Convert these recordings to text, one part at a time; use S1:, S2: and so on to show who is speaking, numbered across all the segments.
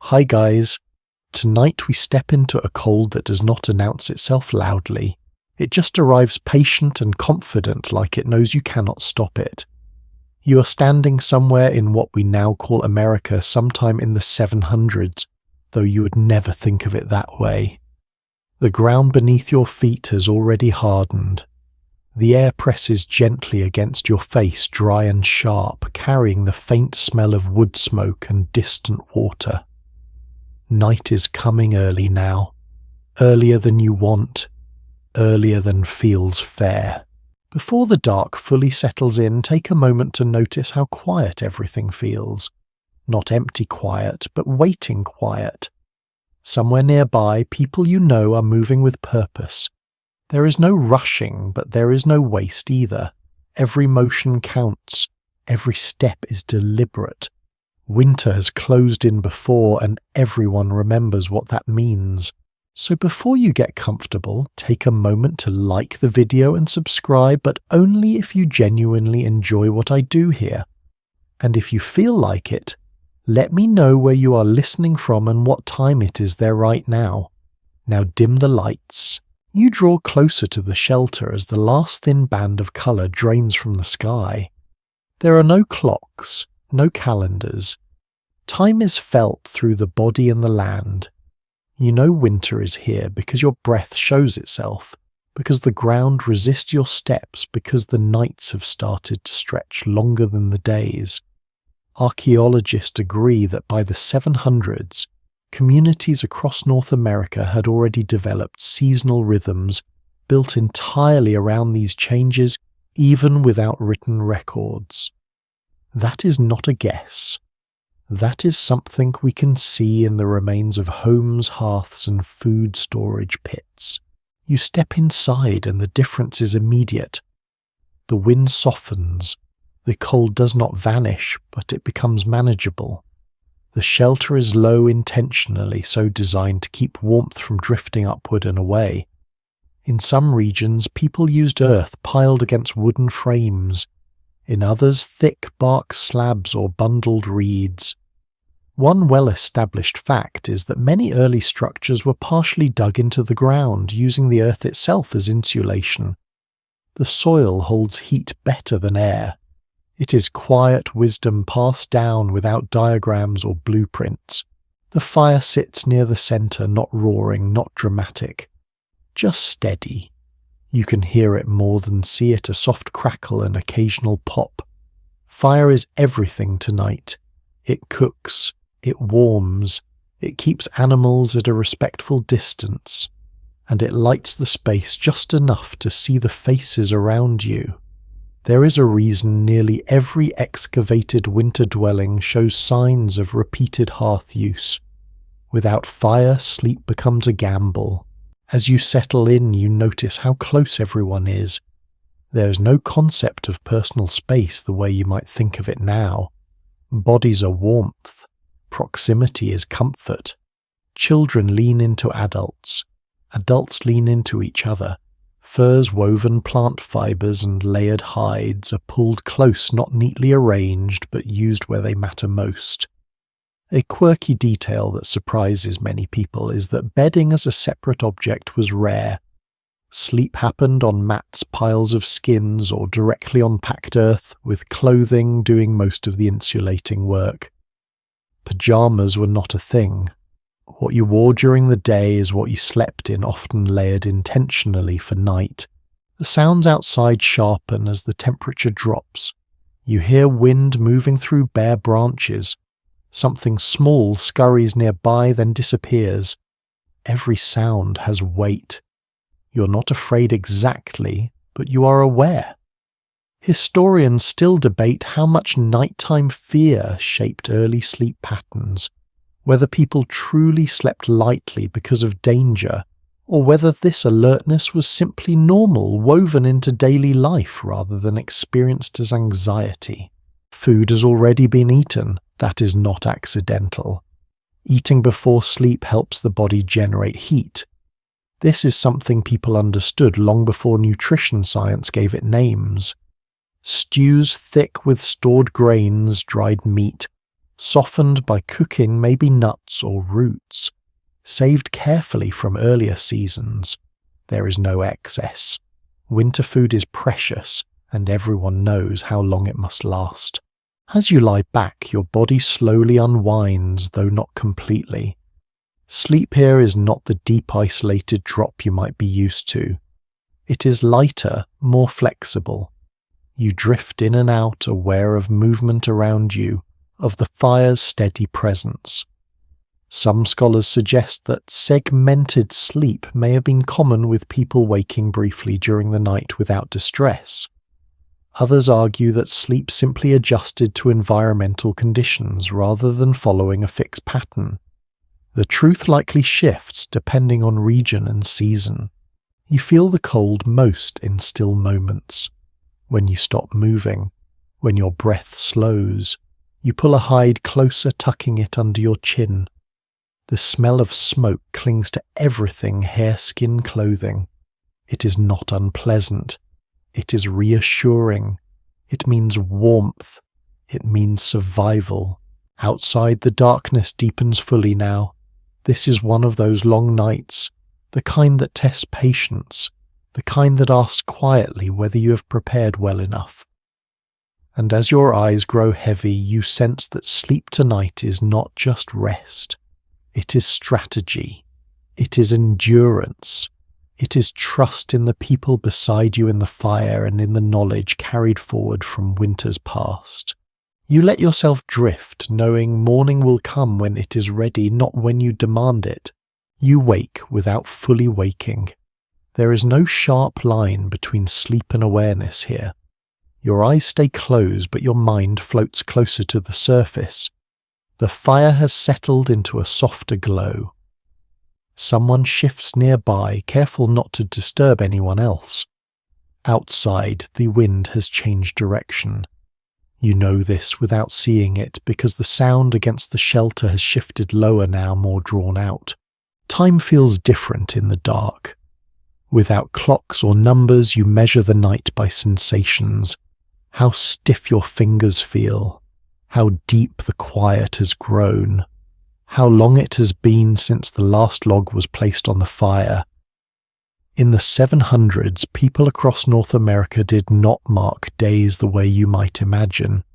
S1: Hi guys. Tonight we step into a cold that does not announce itself loudly. It just arrives patient and confident, like it knows you cannot stop it. You are standing somewhere in what we now call America sometime in the 700s, though you would never think of it that way. The ground beneath your feet has already hardened. The air presses gently against your face, dry and sharp, carrying the faint smell of wood smoke and distant water. Night is coming early now, earlier than you want, earlier than feels fair. Before the dark fully settles in, take a moment to notice how quiet everything feels. Not empty quiet, but waiting quiet. Somewhere nearby, people you know are moving with purpose. There is no rushing, but there is no waste either. Every motion counts. Every step is deliberate. Winter has closed in before, and everyone remembers what that means. So before you get comfortable, take a moment to like the video and subscribe, but only if you genuinely enjoy what I do here. And if you feel like it, let me know where you are listening from and what time it is there right now. Now dim the lights. You draw closer to the shelter as the last thin band of colour drains from the sky. There are no clocks, no calendars. Time is felt through the body and the land. You know winter is here because your breath shows itself, because the ground resists your steps, because the nights have started to stretch longer than the days. Archaeologists agree that by the 700s, communities across North America had already developed seasonal rhythms built entirely around these changes, even without written records. That is not a guess. That is something we can see in the remains of homes, hearths, and food storage pits. You step inside and the difference is immediate. The wind softens. The cold does not vanish, but it becomes manageable. The shelter is low intentionally, so designed to keep warmth from drifting upward and away. In some regions, people used earth piled against wooden frames. In others, thick bark slabs or bundled reeds. One well-established fact is that many early structures were partially dug into the ground, using the earth itself as insulation. The soil holds heat better than air. It is quiet wisdom passed down without diagrams or blueprints. The fire sits near the centre, not roaring, not dramatic. Just steady. You can hear it more than see it, a soft crackle and occasional pop. Fire is everything tonight. It cooks, it warms, it keeps animals at a respectful distance, and it lights the space just enough to see the faces around you. There is a reason nearly every excavated winter dwelling shows signs of repeated hearth use. Without fire, sleep becomes a gamble. As you settle in, you notice how close everyone is. There is no concept of personal space the way you might think of it now. Bodies are warmth. Proximity is comfort. Children lean into adults. Adults lean into each other. Furs, woven plant fibers, and layered hides are pulled close, not neatly arranged, but used where they matter most. A quirky detail that surprises many people is that bedding as a separate object was rare. Sleep happened on mats, piles of skins, or directly on packed earth, with clothing doing most of the insulating work. Pajamas were not a thing. What you wore during the day is what you slept in, often layered intentionally for night. The sounds outside sharpen as the temperature drops. You hear wind moving through bare branches. Something small scurries nearby, then disappears. Every sound has weight. You're not afraid exactly, but you are aware. Historians still debate how much nighttime fear shaped early sleep patterns. Whether people truly slept lightly because of danger, or whether this alertness was simply normal, woven into daily life rather than experienced as anxiety. Food has already been eaten. That is not accidental. Eating before sleep helps the body generate heat. This is something people understood long before nutrition science gave it names. Stews thick with stored grains, dried meat, Softened by cooking maybe nuts or roots, saved carefully from earlier seasons. There is no excess. Winter food is precious, and everyone knows how long it must last. As you lie back, your body slowly unwinds, though not completely. Sleep here is not the deep isolated drop you might be used to. It is lighter, more flexible. You drift in and out, aware of movement around you, of the fire's steady presence. Some scholars suggest that segmented sleep may have been common with people waking briefly during the night without distress. Others argue that sleep simply adjusted to environmental conditions rather than following a fixed pattern. The truth likely shifts depending on region and season. You feel the cold most in still moments. When you stop moving, when your breath slows, you pull a hide closer, tucking it under your chin. The smell of smoke clings to everything, hair, skin, clothing. It is not unpleasant. It is reassuring. It means warmth. It means survival. Outside, the darkness deepens fully now. This is one of those long nights, the kind that tests patience, the kind that asks quietly whether you have prepared well enough. And as your eyes grow heavy, you sense that sleep tonight is not just rest. It is strategy. It is endurance. It is trust in the people beside you in the fire and in the knowledge carried forward from winters past. You let yourself drift, knowing morning will come when it is ready, not when you demand it. You wake without fully waking. There is no sharp line between sleep and awareness here. Your eyes stay closed, but your mind floats closer to the surface. The fire has settled into a softer glow. Someone shifts nearby, careful not to disturb anyone else. Outside, the wind has changed direction. You know this without seeing it because the sound against the shelter has shifted lower now, more drawn out. Time feels different in the dark. Without clocks or numbers, you measure the night by sensations. How stiff your fingers feel. How deep the quiet has grown. How long it has been since the last log was placed on the fire. In the 700s, people across North America did not mark days the way you might imagine.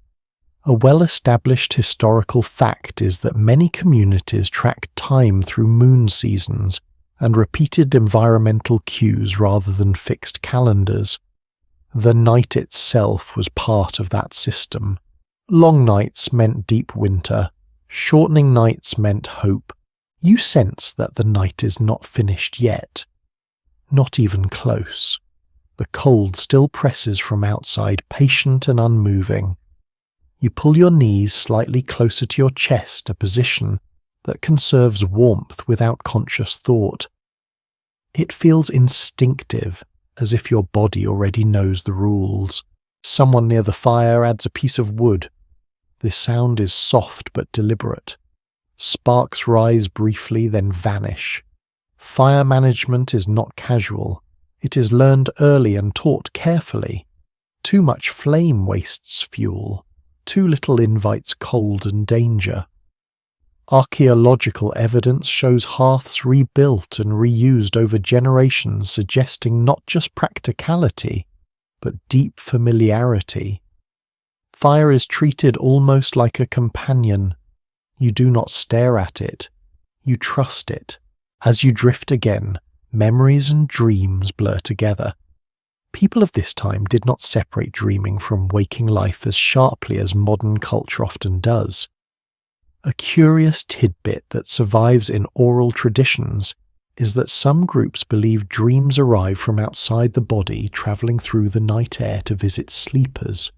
S1: A well-established historical fact is that many communities tracked time through moon seasons and repeated environmental cues rather than fixed calendars. The night itself was part of that system. Long nights meant deep winter. Shortening nights meant hope. You sense that the night is not finished yet. Not even close. The cold still presses from outside, patient and unmoving. You pull your knees slightly closer to your chest, a position that conserves warmth without conscious thought. It feels instinctive, as if your body already knows the rules. Someone near the fire adds a piece of wood. The sound is soft but deliberate. Sparks rise briefly, then vanish. Fire management is not casual. It is learned early and taught carefully. Too much flame wastes fuel. Too little invites cold and danger. Archaeological evidence shows hearths rebuilt and reused over generations, suggesting not just practicality, but deep familiarity. Fire is treated almost like a companion. You do not stare at it. You trust it. As you drift again, memories and dreams blur together. People of this time did not separate dreaming from waking life as sharply as modern culture often does. A curious tidbit that survives in oral traditions is that some groups believe dreams arrive from outside the body, travelling through the night air to visit sleepers.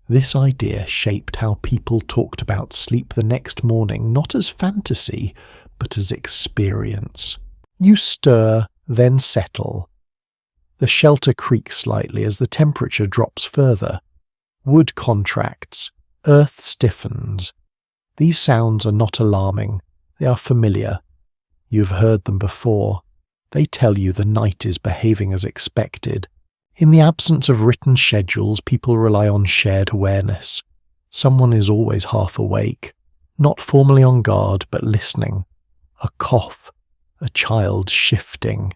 S1: This idea shaped how people talked about sleep the next morning, not as fantasy, but as experience. You stir, then settle. The shelter creaks slightly as the temperature drops further. Wood contracts. Earth stiffens. These sounds are not alarming. They are familiar. You've heard them before. They tell you the night is behaving as expected. In the absence of written schedules, people rely on shared awareness. Someone is always half awake, not formally on guard but listening. A cough, a child shifting,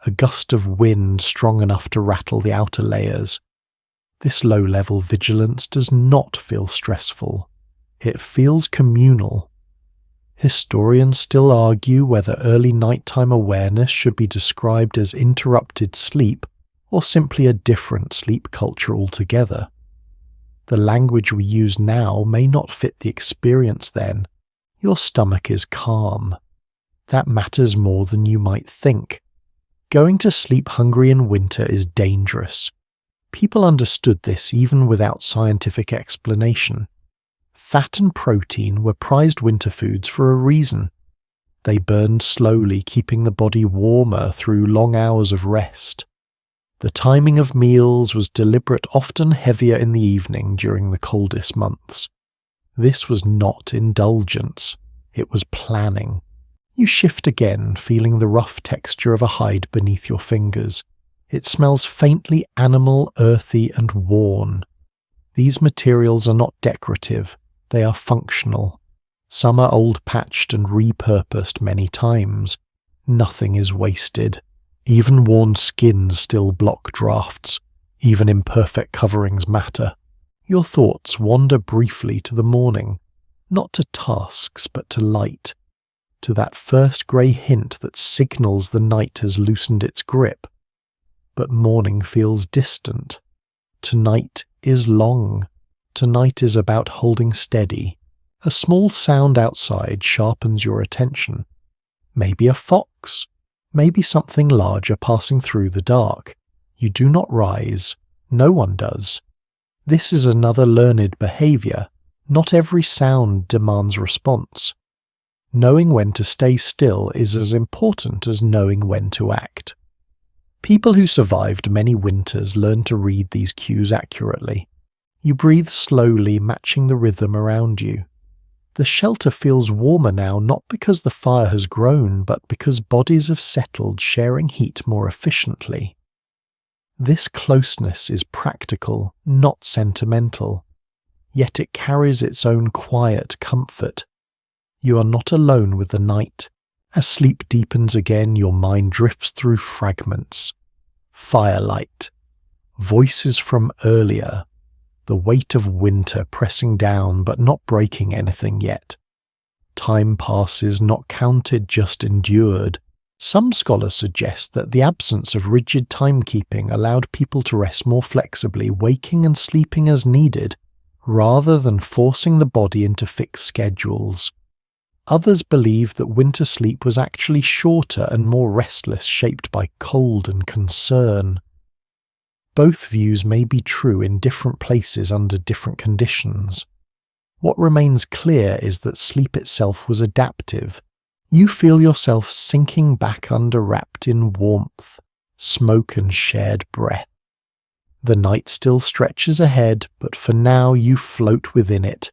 S1: a gust of wind strong enough to rattle the outer layers. This low-level vigilance does not feel stressful. It feels communal. Historians still argue whether early nighttime awareness should be described as interrupted sleep or simply a different sleep culture altogether. The language we use now may not fit the experience then. Your stomach is calm. That matters more than you might think. Going to sleep hungry in winter is dangerous. People understood this even without scientific explanation. Fat and protein were prized winter foods for a reason. They burned slowly, keeping the body warmer through long hours of rest. The timing of meals was deliberate, often heavier in the evening during the coldest months. This was not indulgence. It was planning. You shift again, feeling the rough texture of a hide beneath your fingers. It smells faintly animal, earthy, and worn. These materials are not decorative. They are functional. Some are old-patched and repurposed many times. Nothing is wasted. Even worn skins still block drafts. Even imperfect coverings matter. Your thoughts wander briefly to the morning, not to tasks but to light, to that first grey hint that signals the night has loosened its grip. But morning feels distant. Tonight is long. Tonight is about holding steady. A small sound outside sharpens your attention. Maybe a fox. Maybe something larger passing through the dark. You do not rise. No one does. This is another learned behaviour. Not every sound demands response. Knowing when to stay still is as important as knowing when to act. People who survived many winters learn to read these cues accurately. You breathe slowly, matching the rhythm around you. The shelter feels warmer now, not because the fire has grown, but because bodies have settled, sharing heat more efficiently. This closeness is practical, not sentimental. Yet it carries its own quiet comfort. You are not alone with the night. As sleep deepens again, your mind drifts through fragments. Firelight. Voices from earlier. The weight of winter pressing down but not breaking anything yet. Time passes, not counted, just endured. Some scholars suggest that the absence of rigid timekeeping allowed people to rest more flexibly, waking and sleeping as needed, rather than forcing the body into fixed schedules. Others believe that winter sleep was actually shorter and more restless, shaped by cold and concern. Both views may be true in different places under different conditions. What remains clear is that sleep itself was adaptive. You feel yourself sinking back under, wrapped in warmth, smoke and shared breath. The night still stretches ahead, but for now you float within it,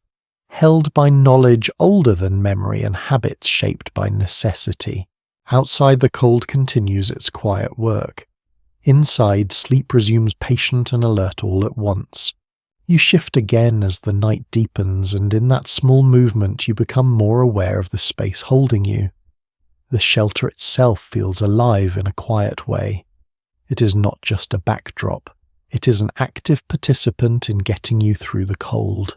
S1: held by knowledge older than memory and habits shaped by necessity. Outside, the cold continues its quiet work. Inside, sleep resumes patient and alert all at once. You shift again as the night deepens, and in that small movement you become more aware of the space holding you. The shelter itself feels alive in a quiet way. It is not just a backdrop. It is an active participant in getting you through the cold.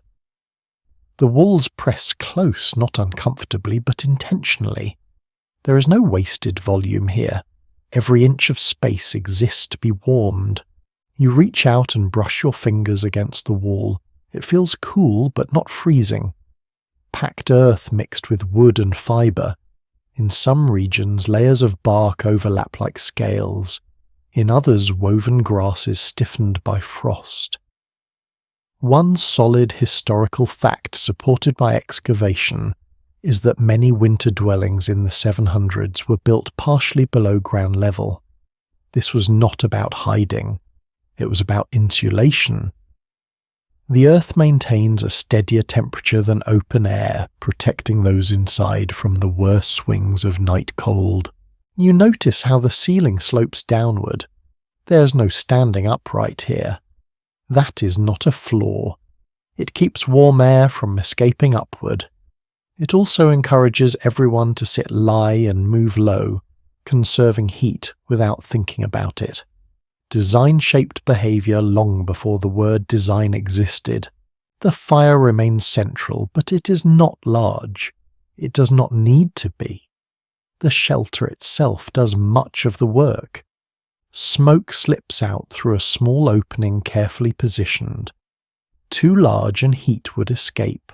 S1: The walls press close, not uncomfortably, but intentionally. There is no wasted volume here. Every inch of space exists to be warmed. You reach out and brush your fingers against the wall. It feels cool, but not freezing. Packed earth mixed with wood and fibre. In some regions, layers of bark overlap like scales. In others, woven grasses stiffened by frost. One solid historical fact supported by excavation is that many winter dwellings in the 700s were built partially below ground level. This was not about hiding. It was about insulation. The earth maintains a steadier temperature than open air, protecting those inside from the worst swings of night cold. You notice how the ceiling slopes downward. There's no standing upright here. That is not a flaw. It keeps warm air from escaping upward. It also encourages everyone to lie and move low, conserving heat without thinking about it. Design shaped behavior long before the word design existed. The fire remains central, but it is not large. It does not need to be. The shelter itself does much of the work. Smoke slips out through a small opening carefully positioned. Too large and heat would escape.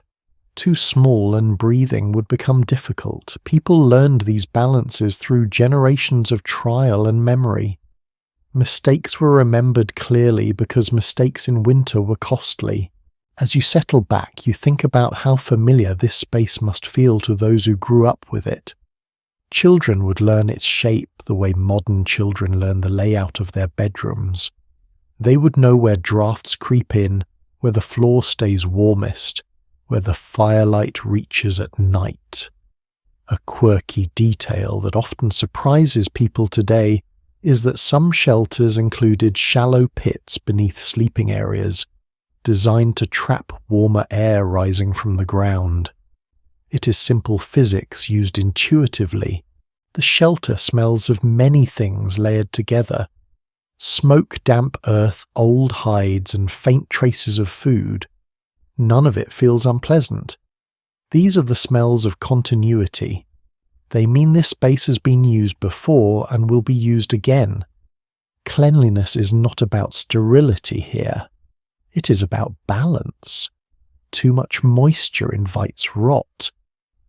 S1: Too small and breathing would become difficult. People learned these balances through generations of trial and memory. Mistakes were remembered clearly because mistakes in winter were costly. As you settle back, you think about how familiar this space must feel to those who grew up with it. Children would learn its shape the way modern children learn the layout of their bedrooms. They would know where drafts creep in, where the floor stays warmest, where the firelight reaches at night. A quirky detail that often surprises people today is that some shelters included shallow pits beneath sleeping areas, designed to trap warmer air rising from the ground. It is simple physics used intuitively. The shelter smells of many things layered together. Smoke, damp earth, old hides, and faint traces of food. None of it feels unpleasant. These are the smells of continuity. They mean this space has been used before and will be used again. Cleanliness is not about sterility here. It is about balance. Too much moisture invites rot.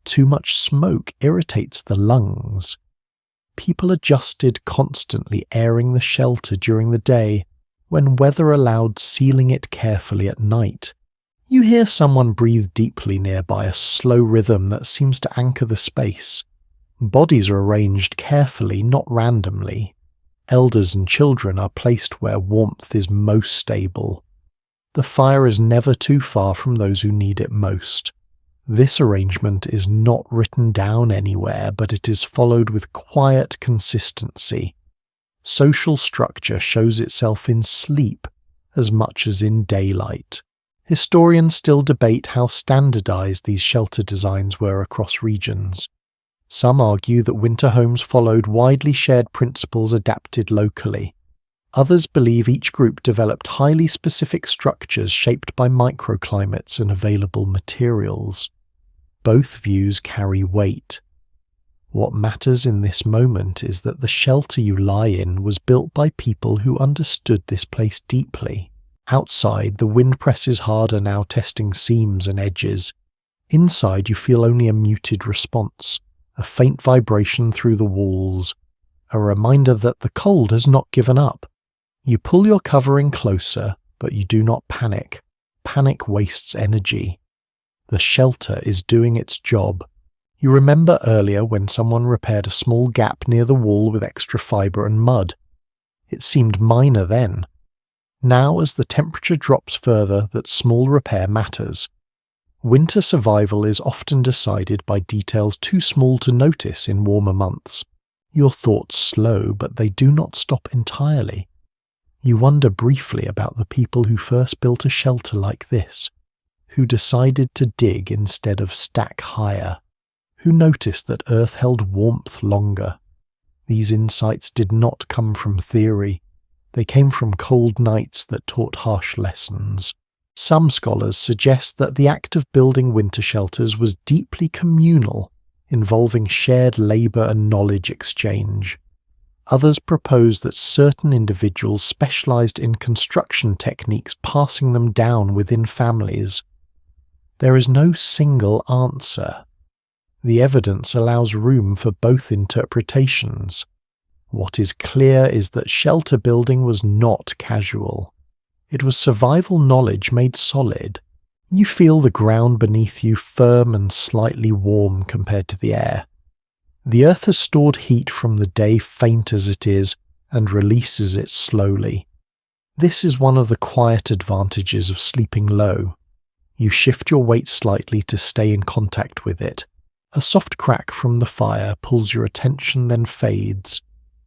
S1: Too much smoke irritates the lungs. People adjusted constantly airing the shelter during the day, when weather allowed sealing it carefully at night. You hear someone breathe deeply nearby, a slow rhythm that seems to anchor the space. Bodies are arranged carefully, not randomly. Elders and children are placed where warmth is most stable. The fire is never too far from those who need it most. This arrangement is not written down anywhere, but it is followed with quiet consistency. Social structure shows itself in sleep as much as in daylight. Historians still debate how standardized these shelter designs were across regions. Some argue that winter homes followed widely shared principles adapted locally. Others believe each group developed highly specific structures shaped by microclimates and available materials. Both views carry weight. What matters in this moment is that the shelter you lie in was built by people who understood this place deeply. Outside, the wind presses harder now, testing seams and edges. Inside, you feel only a muted response, a faint vibration through the walls, a reminder that the cold has not given up. You pull your covering closer, but you do not panic. Panic wastes energy. The shelter is doing its job. You remember earlier when someone repaired a small gap near the wall with extra fibre and mud. It seemed minor then. Now, as the temperature drops further, that small repair matters. Winter survival is often decided by details too small to notice in warmer months. Your thoughts slow, but they do not stop entirely. You wonder briefly about the people who first built a shelter like this, who decided to dig instead of stack higher, who noticed that Earth held warmth longer. These insights did not come from theory. They came from cold nights that taught harsh lessons. Some scholars suggest that the act of building winter shelters was deeply communal, involving shared labour and knowledge exchange. Others propose that certain individuals specialized in construction techniques, passing them down within families. There is no single answer. The evidence allows room for both interpretations. What is clear is that shelter building was not casual. It was survival knowledge made solid. You feel the ground beneath you firm and slightly warm compared to the air. The earth has stored heat from the day, faint as it is, and releases it slowly. This is one of the quiet advantages of sleeping low. You shift your weight slightly to stay in contact with it. A soft crack from the fire pulls your attention, then fades.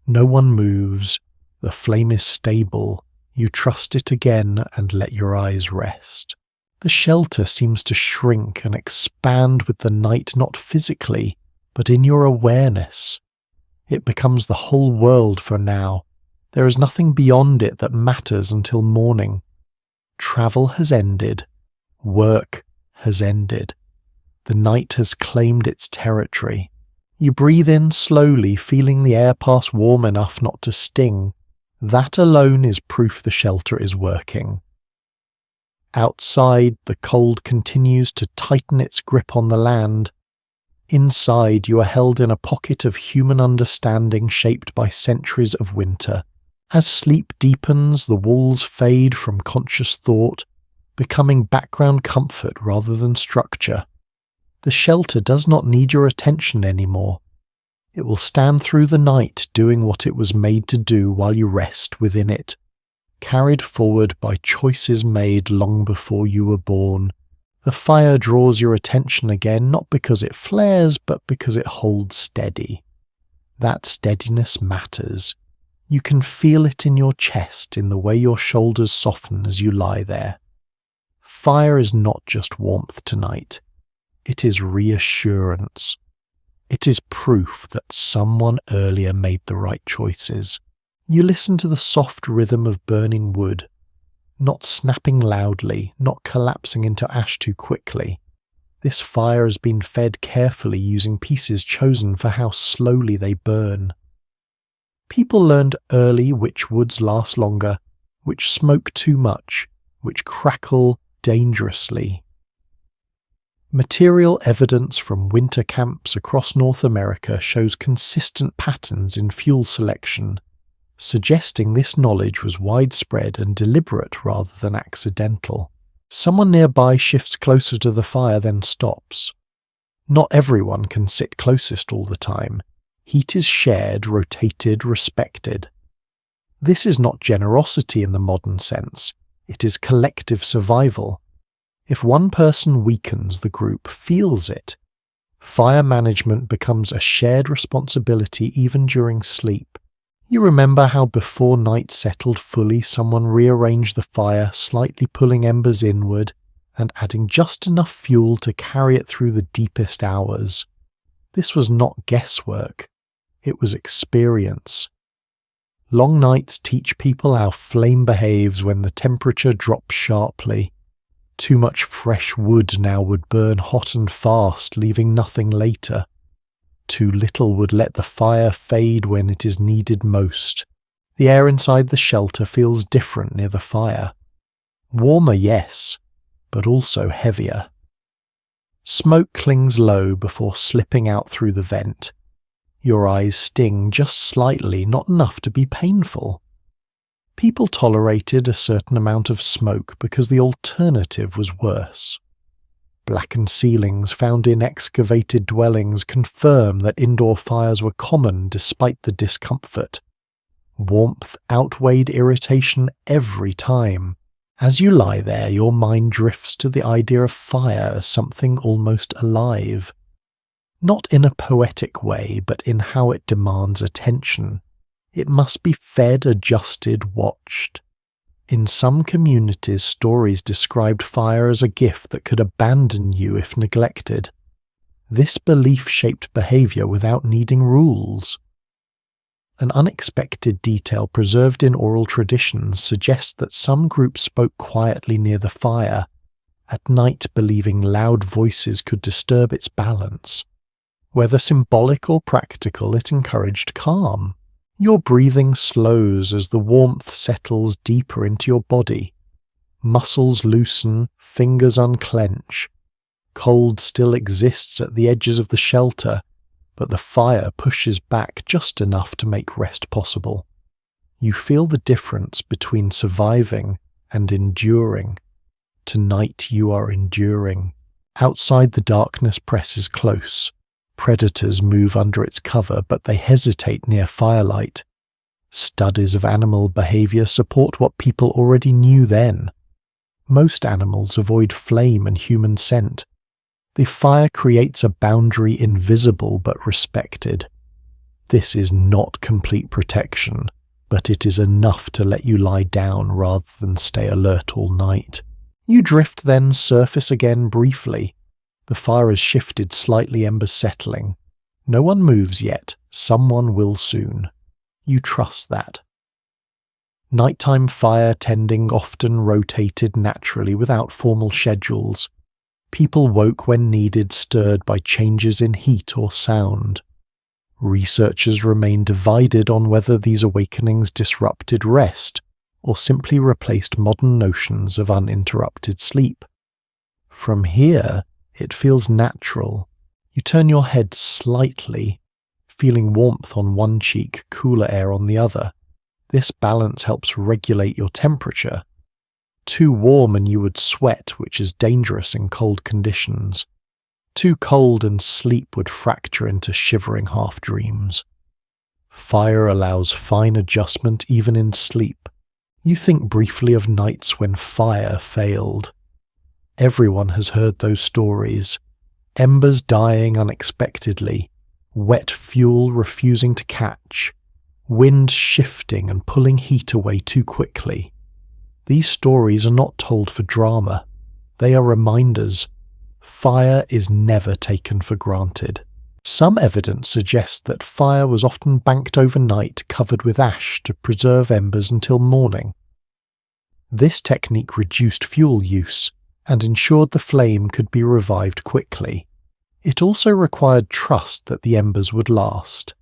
S1: No one moves. The flame is stable. You trust it again and let your eyes rest. The shelter seems to shrink and expand with the night, not physically, but in your awareness. It becomes the whole world for now. There is nothing beyond it that matters until morning. Travel has ended. Work has ended. The night has claimed its territory. You breathe in slowly, feeling the air pass warm enough not to sting. That alone is proof the shelter is working. Outside, the cold continues to tighten its grip on the land. Inside, you are held in a pocket of human understanding shaped by centuries of winter. As sleep deepens, the walls fade from conscious thought, becoming background comfort rather than structure. The shelter does not need your attention anymore. It will stand through the night doing what it was made to do while you rest within it, carried forward by choices made long before you were born. The fire draws your attention again, not because it flares, but because it holds steady. That steadiness matters. You can feel it in your chest, in the way your shoulders soften as you lie there. Fire is not just warmth tonight. It is reassurance. It is proof that someone earlier made the right choices. You listen to the soft rhythm of burning wood, not snapping loudly, not collapsing into ash too quickly. This fire has been fed carefully using pieces chosen for how slowly they burn. People learned early which woods last longer, which smoke too much, which crackle dangerously. Material evidence from winter camps across North America shows consistent patterns in fuel selection, suggesting this knowledge was widespread and deliberate rather than accidental. Someone nearby shifts closer to the fire, then stops. Not everyone can sit closest all the time. Heat is shared, rotated, respected. This is not generosity in the modern sense. It is collective survival. If one person weakens, the group feels it. Fire management becomes a shared responsibility even during sleep. You remember how before night settled fully, someone rearranged the fire, slightly pulling embers inward and adding just enough fuel to carry it through the deepest hours. This was not guesswork. It was experience. Long nights teach people how flame behaves when the temperature drops sharply. Too much fresh wood now would burn hot and fast, leaving nothing later. Too little would let the fire fade when it is needed most. The air inside the shelter feels different near the fire. Warmer, yes, but also heavier. Smoke clings low before slipping out through the vent. Your eyes sting just slightly, not enough to be painful. People tolerated a certain amount of smoke because the alternative was worse. Blackened ceilings found in excavated dwellings confirm that indoor fires were common despite the discomfort. Warmth outweighed irritation every time. As you lie there, your mind drifts to the idea of fire as something almost alive. Not in a poetic way, but in how it demands attention. It must be fed, adjusted, watched. In some communities, stories described fire as a gift that could abandon you if neglected. This belief shaped behavior without needing rules. An unexpected detail preserved in oral traditions suggests that some groups spoke quietly near the fire, at night believing loud voices could disturb its balance. Whether symbolic or practical, it encouraged calm. Your breathing slows as the warmth settles deeper into your body. Muscles loosen, fingers unclench. Cold still exists at the edges of the shelter, but the fire pushes back just enough to make rest possible. You feel the difference between surviving and enduring. Tonight you are enduring. Outside, the darkness presses close. Predators move under its cover, but they hesitate near firelight. Studies of animal behavior support what people already knew then. Most animals avoid flame and human scent. The fire creates a boundary invisible but respected. This is not complete protection, but it is enough to let you lie down rather than stay alert all night. You drift, then surface again briefly. The fire has shifted slightly, embers settling. No one moves yet, someone will soon. You trust that. Nighttime fire tending often rotated naturally without formal schedules. People woke when needed, stirred by changes in heat or sound. Researchers remain divided on whether these awakenings disrupted rest or simply replaced modern notions of uninterrupted sleep. From here, it feels natural. You turn your head slightly, feeling warmth on one cheek, cooler air on the other. This balance helps regulate your temperature. Too warm and you would sweat, which is dangerous in cold conditions. Too cold and sleep would fracture into shivering half-dreams. Fire allows fine adjustment even in sleep. You think briefly of nights when fire failed. Everyone has heard those stories. Embers dying unexpectedly, wet fuel refusing to catch, wind shifting and pulling heat away too quickly. These stories are not told for drama. They are reminders. Fire is never taken for granted. Some evidence suggests that fire was often banked overnight, covered with ash to preserve embers until morning. This technique reduced fuel use and ensured the flame could be revived quickly. It also required trust that the embers would last.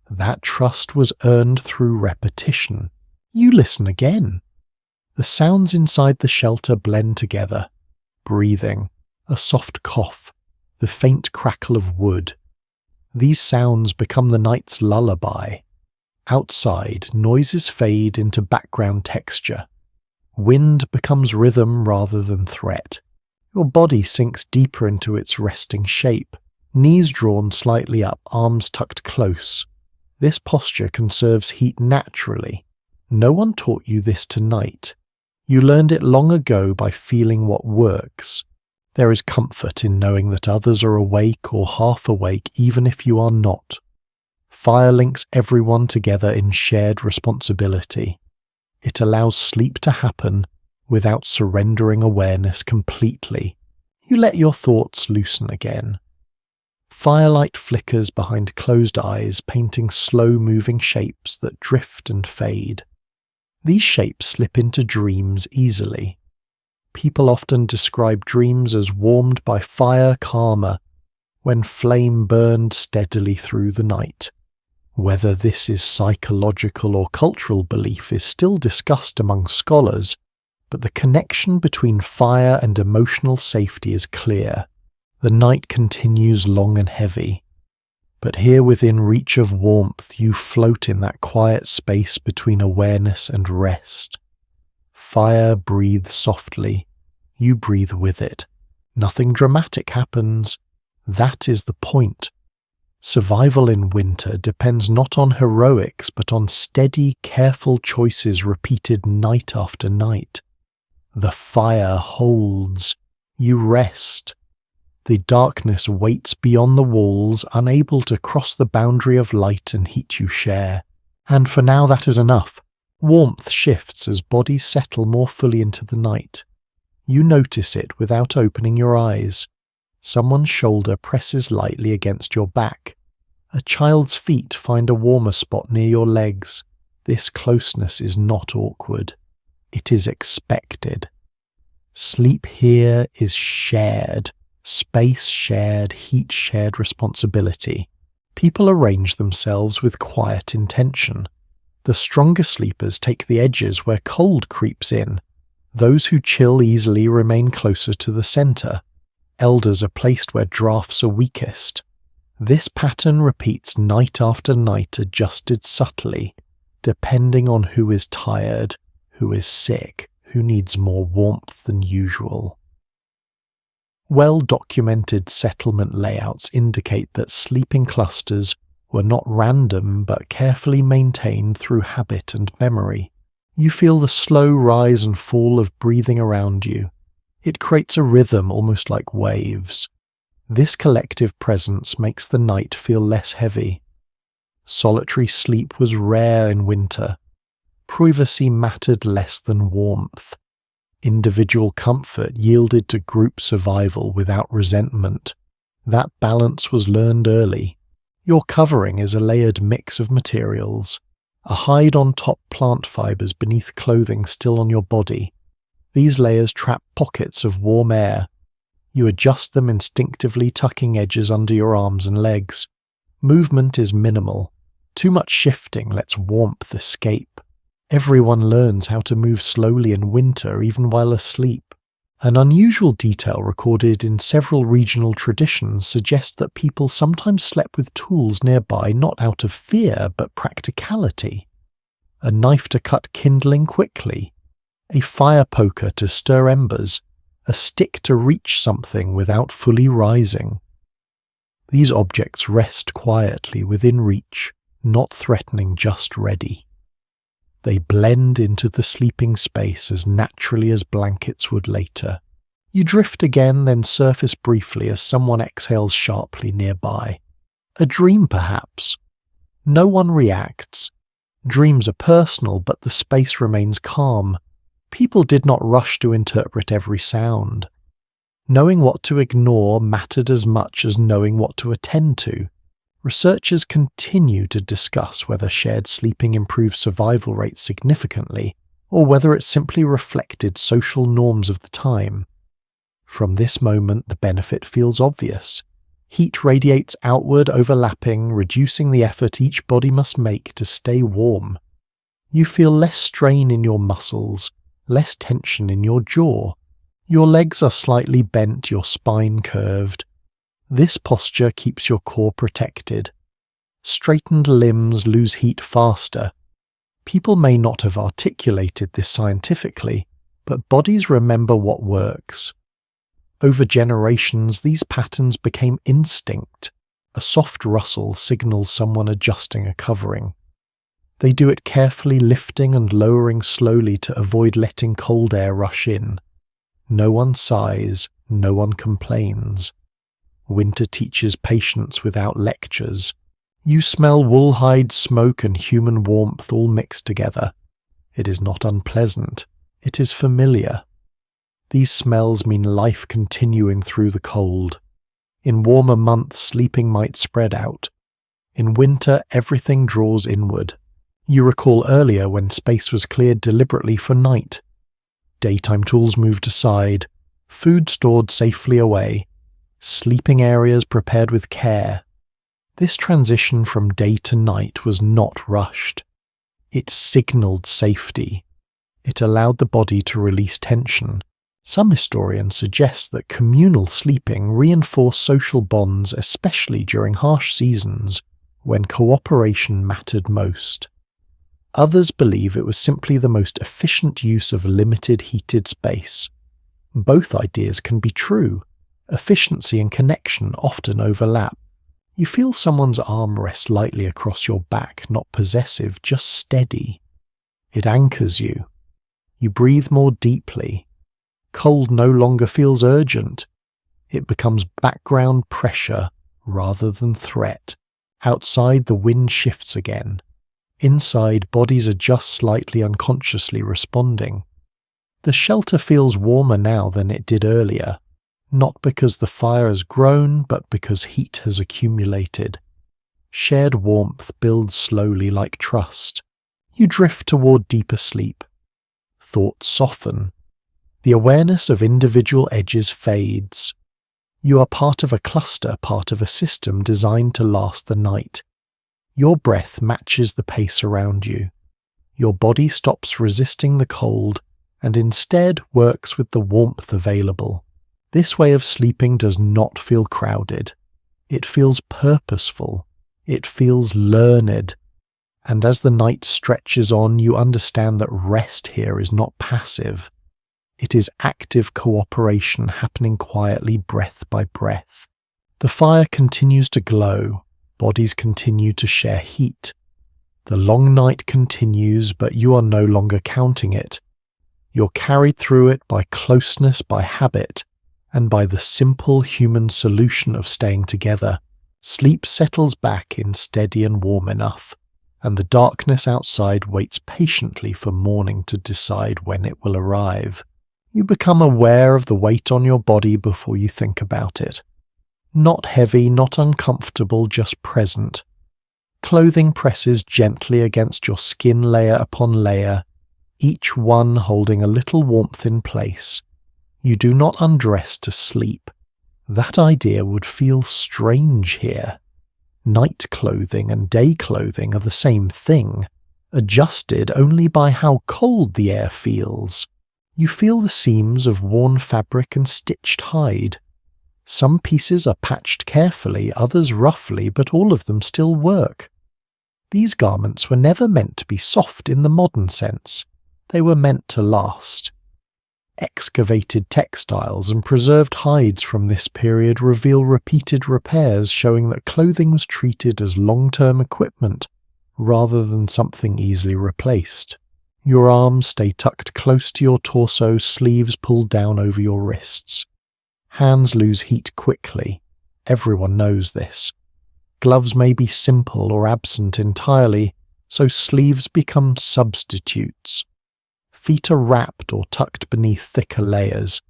S1: That trust was earned through repetition. You listen again. The sounds inside the shelter blend together. Breathing, a soft cough, the faint crackle of wood. These sounds become the night's lullaby. Outside, noises fade into background texture. Wind becomes rhythm rather than threat. Your body sinks deeper into its resting shape, knees drawn slightly up, arms tucked close. This posture conserves heat naturally. No one taught you this tonight. You learned it long ago by feeling what works. There is comfort in knowing that others are awake or half awake even if you are not. Fire links everyone together in shared responsibility. It allows sleep to happen without surrendering awareness completely. You let your thoughts loosen again. Firelight flickers behind closed eyes, painting slow-moving shapes that drift and fade. These shapes slip into dreams easily. People often describe dreams as warmed by fire calmer, when flame burned steadily through the night. Whether this is psychological or cultural belief is still discussed among scholars, but the connection between fire and emotional safety is clear. The night continues long and heavy, but here within reach of warmth you float in that quiet space between awareness and rest. Fire breathes softly, you breathe with it. Nothing dramatic happens. That is the point. Survival in winter depends not on heroics but on steady, careful choices repeated night after night. The fire holds. You rest. The darkness waits beyond the walls, unable to cross the boundary of light and heat you share. And for now that is enough. Warmth shifts as bodies settle more fully into the night. You notice it without opening your eyes. Someone's shoulder presses lightly against your back. A child's feet find a warmer spot near your legs. This closeness is not awkward. It is expected. Sleep here is shared. Space shared, heat shared responsibility. People arrange themselves with quiet intention. The stronger sleepers take the edges where cold creeps in. Those who chill easily remain closer to the center. Elders are placed where drafts are weakest. This pattern repeats night after night, adjusted subtly, depending on who is tired, who is sick, who needs more warmth than usual. Well-documented settlement layouts indicate that sleeping clusters were not random but carefully maintained through habit and memory. You feel the slow rise and fall of breathing around you. It creates a rhythm almost like waves. This collective presence makes the night feel less heavy. Solitary sleep was rare in winter. Privacy mattered less than warmth. Individual comfort yielded to group survival without resentment. That balance was learned early. Your covering is a layered mix of materials. A hide on top, plant fibers beneath clothing still on your body. These layers trap pockets of warm air. You adjust them instinctively, tucking edges under your arms and legs. Movement is minimal. Too much shifting lets warmth escape. Everyone learns how to move slowly in winter, even while asleep. An unusual detail recorded in several regional traditions suggests that people sometimes slept with tools nearby not out of fear but practicality. A knife to cut kindling quickly, a fire poker to stir embers, a stick to reach something without fully rising. These objects rest quietly within reach, not threatening, just ready. They blend into the sleeping space as naturally as blankets would later. You drift again, then surface briefly as someone exhales sharply nearby. A dream, perhaps. No one reacts. Dreams are personal, but the space remains calm. People did not rush to interpret every sound. Knowing what to ignore mattered as much as knowing what to attend to. Researchers continue to discuss whether shared sleeping improved survival rates significantly, or whether it simply reflected social norms of the time. From this moment, the benefit feels obvious. Heat radiates outward, overlapping, reducing the effort each body must make to stay warm. You feel less strain in your muscles, less tension in your jaw. Your legs are slightly bent, your spine curved. This posture keeps your core protected. Straightened limbs lose heat faster. People may not have articulated this scientifically, but bodies remember what works. Over generations, these patterns became instinct. A soft rustle signals someone adjusting a covering. They do it carefully, lifting and lowering slowly to avoid letting cold air rush in. No one sighs, no one complains. Winter teaches patience without lectures. You smell wool hide, smoke and human warmth all mixed together. It is not unpleasant. It is familiar. These smells mean life continuing through the cold. In warmer months, sleeping might spread out. In winter, everything draws inward. You recall earlier when space was cleared deliberately for night. Daytime tools moved aside, food stored safely away, sleeping areas prepared with care. This transition from day to night was not rushed. It signaled safety. It allowed the body to release tension. Some historians suggest that communal sleeping reinforced social bonds, especially during harsh seasons when cooperation mattered most. Others believe it was simply the most efficient use of limited heated space. Both ideas can be true. Efficiency and connection often overlap. You feel someone's arm rest lightly across your back, not possessive, just steady. It anchors you. You breathe more deeply. Cold no longer feels urgent. It becomes background pressure rather than threat. Outside, the wind shifts again. Inside, bodies adjust slightly, unconsciously responding. The shelter feels warmer now than it did earlier, not because the fire has grown, but because heat has accumulated. Shared warmth builds slowly like trust. You drift toward deeper sleep. Thoughts soften. The awareness of individual edges fades. You are part of a cluster, part of a system designed to last the night. Your breath matches the pace around you. Your body stops resisting the cold and instead works with the warmth available. This way of sleeping does not feel crowded. It feels purposeful. It feels learned. And as the night stretches on, you understand that rest here is not passive. It is active cooperation happening quietly, breath by breath. The fire continues to glow. Bodies continue to share heat. The long night continues, but you are no longer counting it. You're carried through it by closeness, by habit, and by the simple human solution of staying together. Sleep settles back in steady and warm enough, and the darkness outside waits patiently for morning to decide when it will arrive. You become aware of the weight on your body before you think about it. Not heavy, not uncomfortable, just present. Clothing presses gently against your skin layer upon layer, each one holding a little warmth in place. You do not undress to sleep. That idea would feel strange here. Night clothing and day clothing are the same thing, adjusted only by how cold the air feels. You feel the seams of worn fabric and stitched hide. Some pieces are patched carefully, others roughly, but all of them still work. These garments were never meant to be soft in the modern sense. They were meant to last. Excavated textiles and preserved hides from this period reveal repeated repairs, showing that clothing was treated as long-term equipment rather than something easily replaced. Your arms stay tucked close to your torso, sleeves pulled down over your wrists. Hands lose heat quickly. Everyone knows this. Gloves may be simple or absent entirely, so sleeves become substitutes. Feet are wrapped or tucked beneath thicker layers.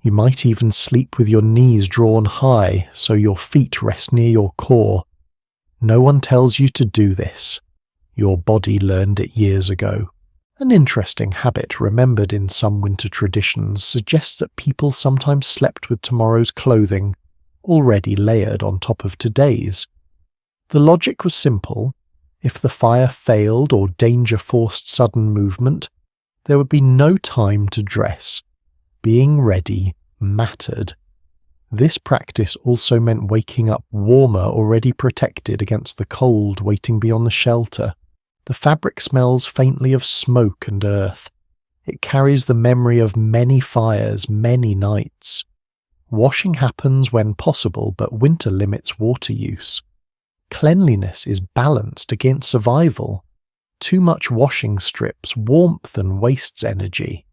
S1: You might even sleep with your knees drawn high so your feet rest near your core. No one tells you to do this. Your body learned it years ago. An interesting habit remembered in some winter traditions suggests that people sometimes slept with tomorrow's clothing already layered on top of today's. The logic was simple. If the fire failed or danger forced sudden movement, there would be no time to dress. Being ready mattered. This practice also meant waking up warmer, already protected against the cold waiting beyond the shelter. The fabric smells faintly of smoke and earth. It carries the memory of many fires, many nights. Washing happens when possible, but winter limits water use. Cleanliness is balanced against survival. Too much washing strips warmth and wastes energy.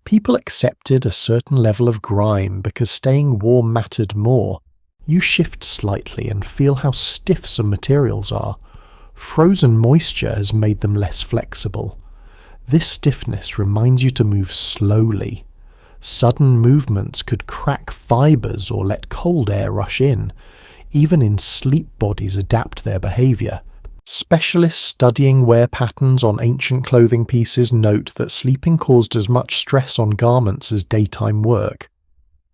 S1: People accepted a certain level of grime because staying warm mattered more. You shift slightly and feel how stiff some materials are. Frozen moisture has made them less flexible. This stiffness reminds you to move slowly. Sudden movements could crack fibers or let cold air rush in. Even in sleep, bodies adapt their behavior. Specialists studying wear patterns on ancient clothing pieces note that sleeping caused as much stress on garments as daytime work.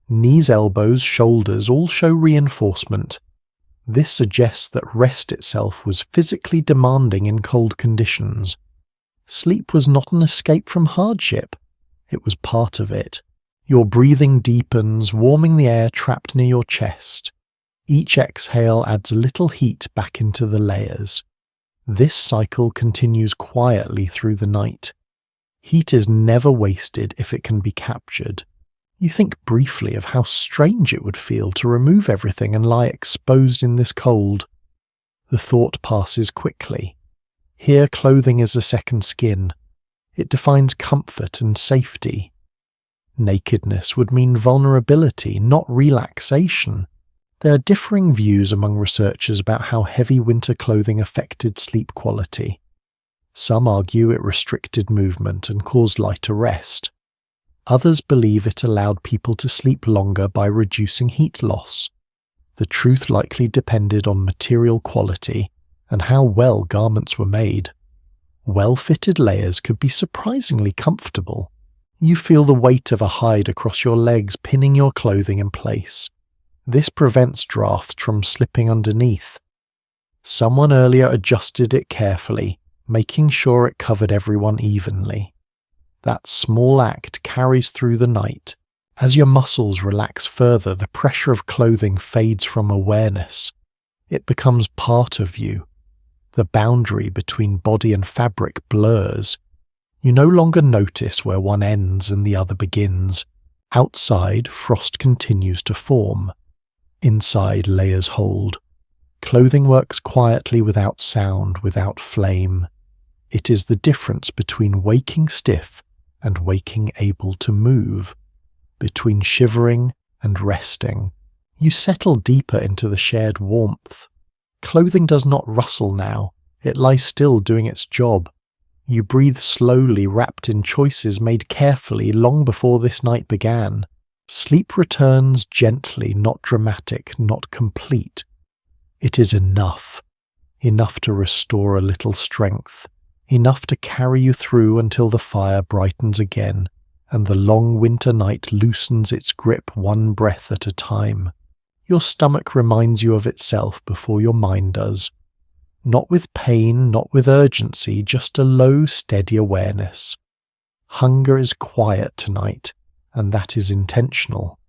S1: Knees, elbows, shoulders all show reinforcement. This suggests that rest itself was physically demanding in cold conditions. Sleep was not an escape from hardship. It was part of it. Your breathing deepens, warming the air trapped near your chest. Each exhale adds a little heat back into the layers. This cycle continues quietly through the night. Heat is never wasted if it can be captured. You think briefly of how strange it would feel to remove everything and lie exposed in this cold. The thought passes quickly. Here clothing is a second skin. It defines comfort and safety. Nakedness would mean vulnerability, not relaxation. There are differing views among researchers about how heavy winter clothing affected sleep quality. Some argue it restricted movement and caused lighter rest. Others believe it allowed people to sleep longer by reducing heat loss. The truth likely depended on material quality and how well garments were made. Well-fitted layers could be surprisingly comfortable. You feel the weight of a hide across your legs pinning your clothing in place. This prevents draft from slipping underneath. Someone earlier adjusted it carefully, making sure it covered everyone evenly. That small act carries through the night. As your muscles relax further, the pressure of clothing fades from awareness. It becomes part of you. The boundary between body and fabric blurs. You no longer notice where one ends and the other begins. Outside, frost continues to form. Inside, layers hold. Clothing works quietly without sound, without flame. It is the difference between waking stiff and waking able to move, between shivering and resting. You settle deeper into the shared warmth. Clothing does not rustle now. It lies still doing its job. You breathe slowly, wrapped in choices made carefully long before this night began. Sleep returns gently, not dramatic, not complete. It is enough. Enough to restore a little strength. Enough to carry you through until the fire brightens again, and the long winter night loosens its grip one breath at a time. Your stomach reminds you of itself before your mind does. Not with pain, not with urgency, just a low, steady awareness. Hunger is quiet tonight, and that is intentional.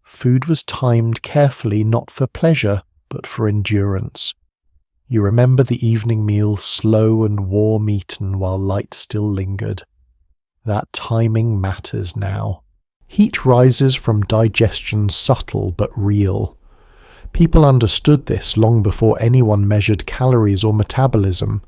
S1: Food was timed carefully, not for pleasure, but for endurance. You remember the evening meal slow and warm eaten while light still lingered. That timing matters now. Heat rises from digestion subtle but real. People understood this long before anyone measured calories or metabolism.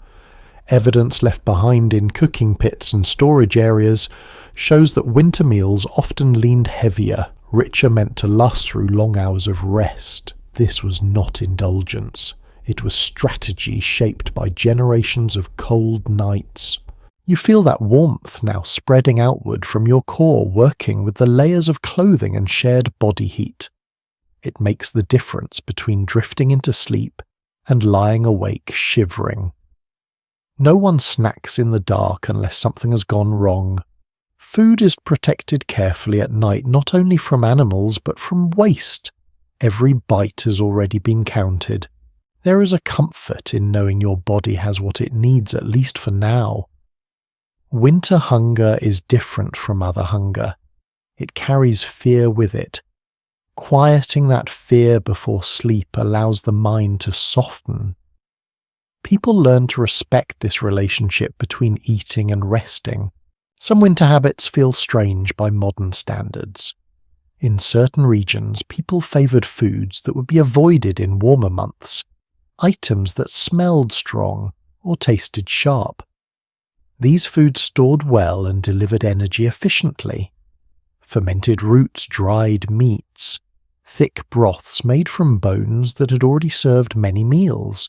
S1: Evidence left behind in cooking pits and storage areas shows that winter meals often leaned heavier, richer, meant to last through long hours of rest. This was not indulgence. It was strategy shaped by generations of cold nights. You feel that warmth now spreading outward from your core, working with the layers of clothing and shared body heat. It makes the difference between drifting into sleep and lying awake shivering. No one snacks in the dark unless something has gone wrong. Food is protected carefully at night, not only from animals but from waste. Every bite has already been counted. There is a comfort in knowing your body has what it needs, at least for now. Winter hunger is different from other hunger. It carries fear with it. Quieting that fear before sleep allows the mind to soften. People learn to respect this relationship between eating and resting. Some winter habits feel strange by modern standards. In certain regions, people favoured foods that would be avoided in warmer months, items that smelled strong or tasted sharp. These foods stored well and delivered energy efficiently. Fermented roots, dried meats, thick broths made from bones that had already served many meals.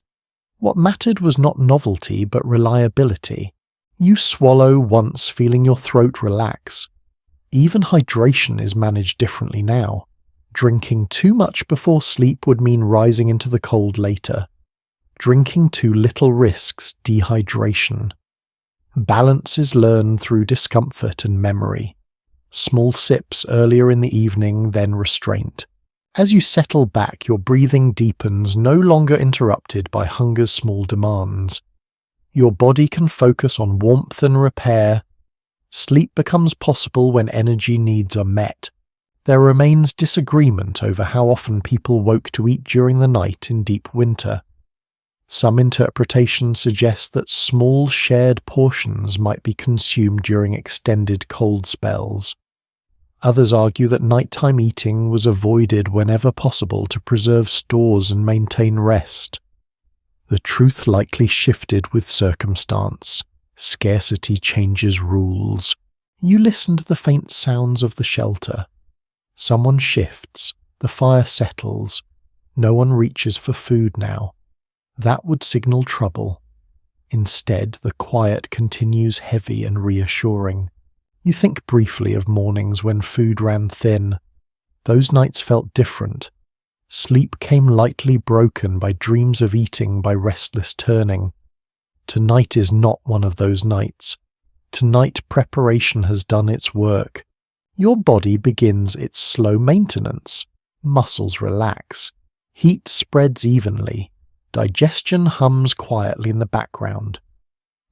S1: What mattered was not novelty but reliability. You swallow once, feeling your throat relax. Even hydration is managed differently now. Drinking too much before sleep would mean rising into the cold later. Drinking too little risks dehydration. Balance is learned through discomfort and memory. Small sips earlier in the evening, then restraint. As you settle back, your breathing deepens, no longer interrupted by hunger's small demands. Your body can focus on warmth and repair. Sleep becomes possible when energy needs are met. There remains disagreement over how often people woke to eat during the night in deep winter. Some interpretations suggest that small shared portions might be consumed during extended cold spells. Others argue that nighttime eating was avoided whenever possible to preserve stores and maintain rest. The truth likely shifted with circumstance. Scarcity changes rules. You listen to the faint sounds of the shelter. Someone shifts. The fire settles. No one reaches for food now. That would signal trouble. Instead, the quiet continues heavy and reassuring. You think briefly of mornings when food ran thin. Those nights felt different. Sleep came lightly broken by dreams of eating, by restless turning. Tonight is not one of those nights. Tonight preparation has done its work. Your body begins its slow maintenance. Muscles relax. Heat spreads evenly. Digestion hums quietly in the background.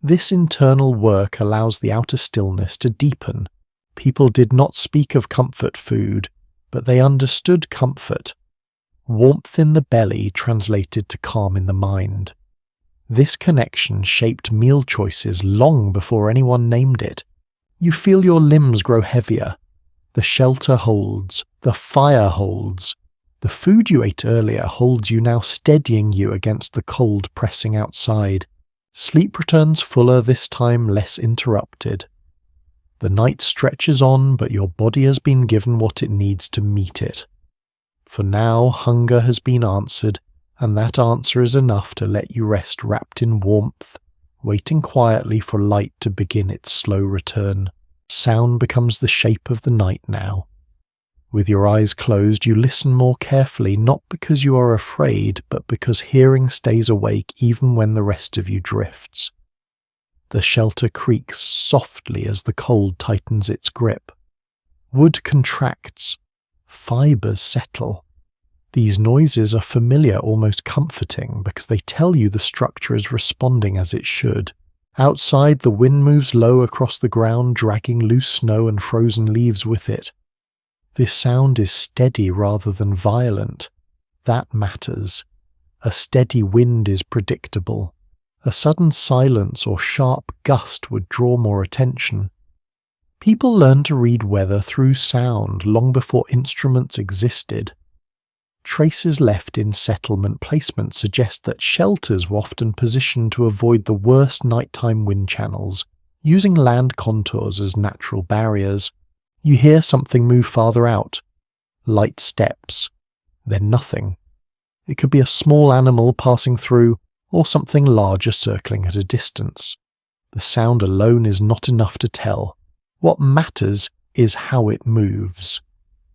S1: This internal work allows the outer stillness to deepen. People did not speak of comfort food, but they understood comfort. Warmth in the belly translated to calm in the mind. This connection shaped meal choices long before anyone named it. You feel your limbs grow heavier. The shelter holds. The fire holds. The food you ate earlier holds you now, steadying you against the cold pressing outside. Sleep returns fuller, this time less interrupted. The night stretches on, but your body has been given what it needs to meet it. For now, hunger has been answered, and that answer is enough to let you rest wrapped in warmth, waiting quietly for light to begin its slow return. Sound becomes the shape of the night now. With your eyes closed, you listen more carefully, not because you are afraid, but because hearing stays awake even when the rest of you drifts. The shelter creaks softly as the cold tightens its grip. Wood contracts. Fibers settle. These noises are familiar, almost comforting, because they tell you the structure is responding as it should. Outside, the wind moves low across the ground, dragging loose snow and frozen leaves with it. This sound is steady rather than violent. That matters. A steady wind is predictable. A sudden silence or sharp gust would draw more attention. People learned to read weather through sound long before instruments existed. Traces left in settlement placement suggest that shelters were often positioned to avoid the worst nighttime wind channels, using land contours as natural barriers. You hear something move farther out. Light steps. Then nothing. It could be a small animal passing through, or something larger circling at a distance. The sound alone is not enough to tell. What matters is how it moves.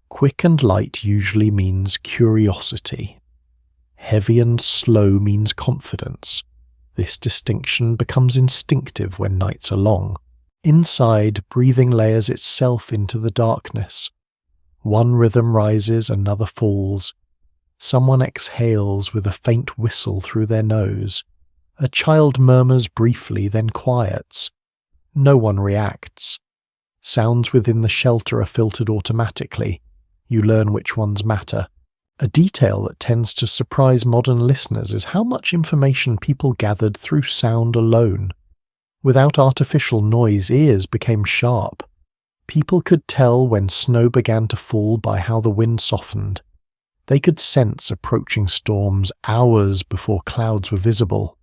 S1: Quick and light usually means curiosity. Heavy and slow means confidence. This distinction becomes instinctive when nights are long. Inside, breathing layers itself into the darkness. One rhythm rises, another falls. Someone exhales with a faint whistle through their nose. A child murmurs briefly, then quiets. No one reacts. Sounds within the shelter are filtered automatically. You learn which ones matter. A detail that tends to surprise modern listeners is how much information people gathered through sound alone. Without artificial noise, ears became sharp. People could tell when snow began to fall by how the wind softened. They could sense approaching storms hours before clouds were visible.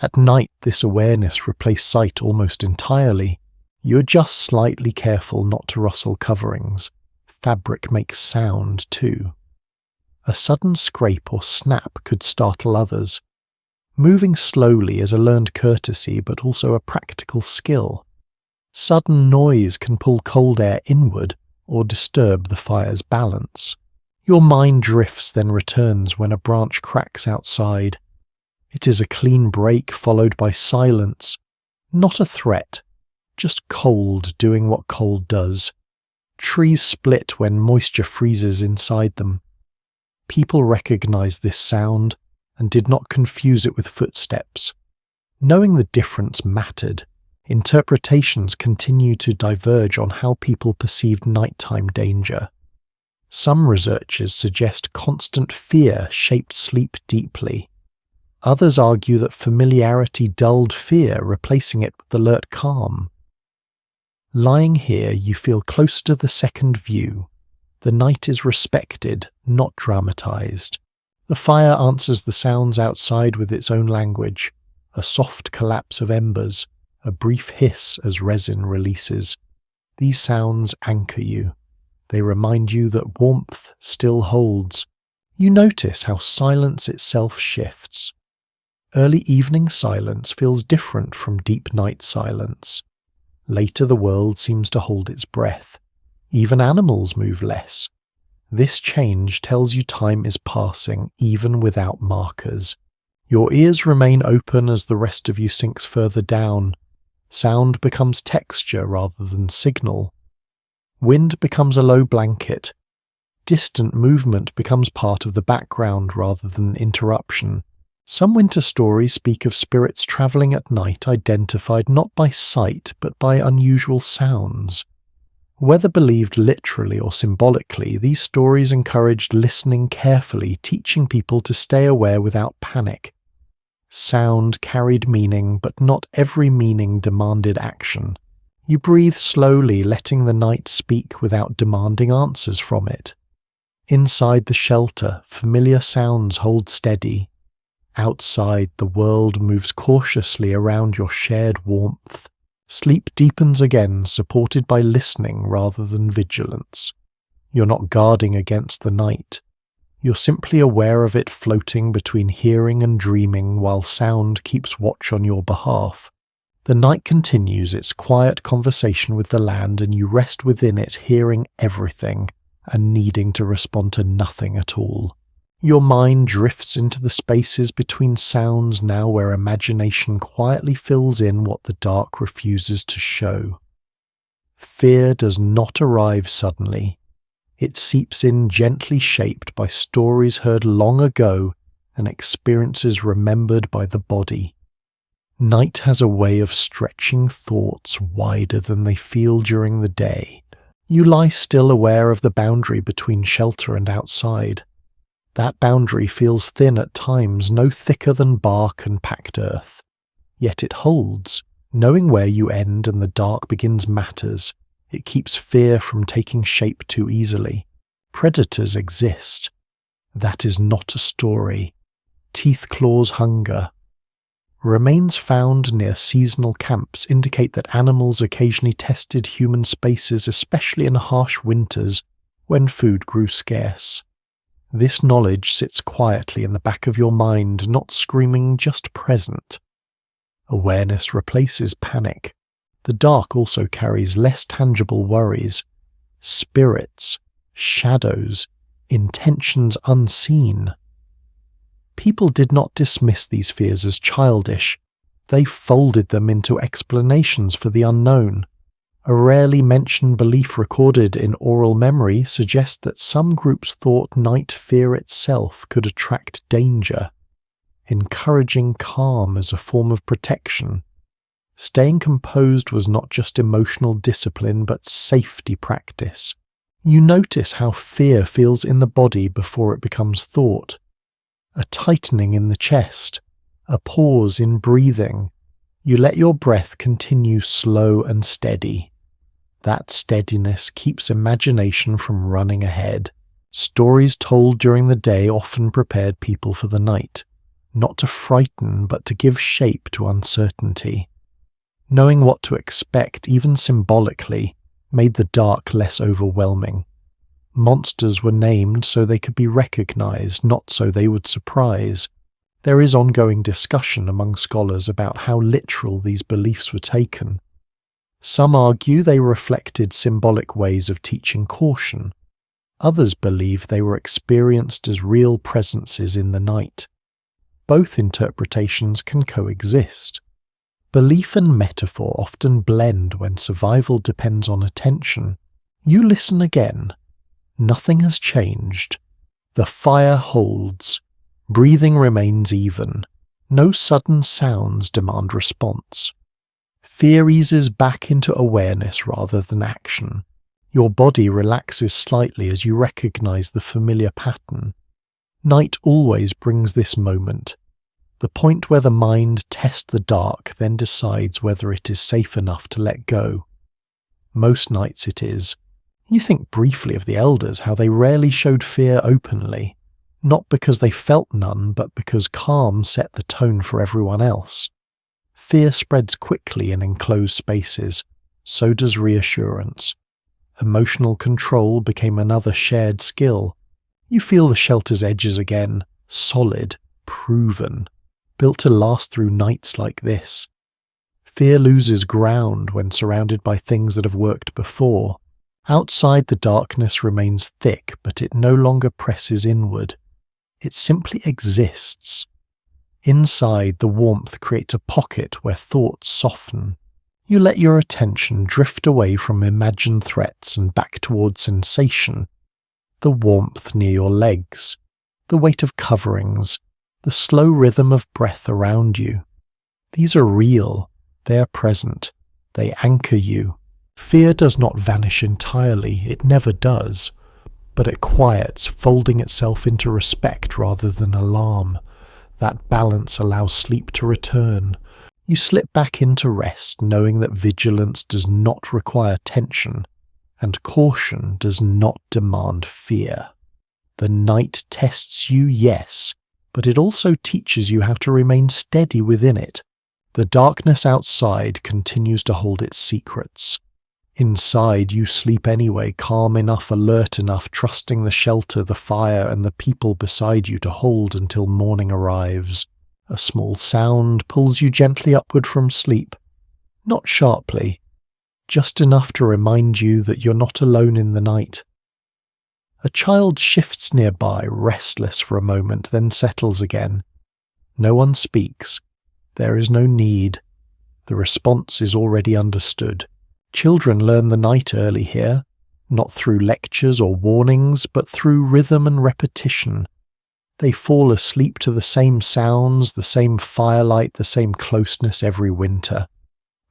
S1: At night, this awareness replaced sight almost entirely. You are just slightly careful not to rustle coverings. Fabric makes sound, too. A sudden scrape or snap could startle others. Moving slowly is a learned courtesy, but also a practical skill. Sudden noise can pull cold air inward or disturb the fire's balance. Your mind drifts, then returns when a branch cracks outside. It is a clean break followed by silence. Not a threat, just cold doing what cold does. Trees split when moisture freezes inside them. People recognized this sound and did not confuse it with footsteps. Knowing the difference mattered. Interpretations continue to diverge on how people perceived nighttime danger. Some researchers suggest constant fear shaped sleep deeply. Others argue that familiarity dulled fear, replacing it with alert calm. Lying here, you feel closer to the second view. The night is respected, not dramatized. The fire answers the sounds outside with its own language, a soft collapse of embers, a brief hiss as resin releases. These sounds anchor you. They remind you that warmth still holds. You notice how silence itself shifts. Early evening silence feels different from deep night silence. Later the world seems to hold its breath. Even animals move less. This change tells you time is passing, even without markers. Your ears remain open as the rest of you sinks further down. Sound becomes texture rather than signal. Wind becomes a low blanket. Distant movement becomes part of the background rather than interruption. Some winter stories speak of spirits travelling at night identified not by sight but by unusual sounds. Whether believed literally or symbolically, these stories encouraged listening carefully, teaching people to stay aware without panic. Sound carried meaning, but not every meaning demanded action. You breathe slowly, letting the night speak without demanding answers from it. Inside the shelter, familiar sounds hold steady. Outside, the world moves cautiously around your shared warmth. Sleep deepens again, supported by listening rather than vigilance. You're not guarding against the night. You're simply aware of it floating between hearing and dreaming while sound keeps watch on your behalf. The night continues its quiet conversation with the land, and you rest within it, hearing everything and needing to respond to nothing at all. Your mind drifts into the spaces between sounds now, where imagination quietly fills in what the dark refuses to show. Fear does not arrive suddenly. It seeps in gently, shaped by stories heard long ago and experiences remembered by the body. Night has a way of stretching thoughts wider than they feel during the day. You lie still, aware of the boundary between shelter and outside. That boundary feels thin at times, no thicker than bark and packed earth. Yet it holds. Knowing where you end and the dark begins matters. It keeps fear from taking shape too easily. Predators exist. That is not a story. Teeth claws hunger. Remains found near seasonal camps indicate that animals occasionally tested human spaces, especially in harsh winters when food grew scarce. This knowledge sits quietly in the back of your mind, not screaming, just present. Awareness replaces panic. The dark also carries less tangible worries. Spirits, shadows, intentions unseen. People did not dismiss these fears as childish. They folded them into explanations for the unknown. A rarely mentioned belief recorded in oral memory suggests that some groups thought night fear itself could attract danger, encouraging calm as a form of protection. Staying composed was not just emotional discipline, but safety practice. You notice how fear feels in the body before it becomes thought. A tightening in the chest, a pause in breathing. You let your breath continue slow and steady. That steadiness keeps imagination from running ahead. Stories told during the day often prepared people for the night, not to frighten but to give shape to uncertainty. Knowing what to expect, even symbolically, made the dark less overwhelming. Monsters were named so they could be recognized, not so they would surprise. There is ongoing discussion among scholars about how literal these beliefs were taken. Some argue they reflected symbolic ways of teaching caution. Others believe they were experienced as real presences in the night. Both interpretations can coexist. Belief and metaphor often blend when survival depends on attention. You listen again. Nothing has changed. The fire holds. Breathing remains even. No sudden sounds demand response. Fear eases back into awareness rather than action. Your body relaxes slightly as you recognize the familiar pattern. Night always brings this moment. The point where the mind tests the dark, then decides whether it is safe enough to let go. Most nights it is. You think briefly of the elders, how they rarely showed fear openly, not because they felt none, but because calm set the tone for everyone else. Fear spreads quickly in enclosed spaces, so does reassurance. Emotional control became another shared skill. You feel the shelter's edges again, solid, proven, built to last through nights like this. Fear loses ground when surrounded by things that have worked before. Outside, the darkness remains thick, but it no longer presses inward. It simply exists. Inside, the warmth creates a pocket where thoughts soften. You let your attention drift away from imagined threats and back toward sensation. The warmth near your legs, the weight of coverings, the slow rhythm of breath around you. These are real. They are present. They anchor you. Fear does not vanish entirely, it never does, but it quiets, folding itself into respect rather than alarm. That balance allows sleep to return. You slip back into rest, knowing that vigilance does not require tension, and caution does not demand fear. The night tests you, yes, but it also teaches you how to remain steady within it. The darkness outside continues to hold its secrets. Inside, you sleep anyway, calm enough, alert enough, trusting the shelter, the fire, and the people beside you to hold until morning arrives. A small sound pulls you gently upward from sleep. Not sharply, just enough to remind you that you're not alone in the night. A child shifts nearby, restless for a moment, then settles again. No one speaks. There is no need. The response is already understood. Children learn the night early here, not through lectures or warnings, but through rhythm and repetition. They fall asleep to the same sounds, the same firelight, the same closeness every winter.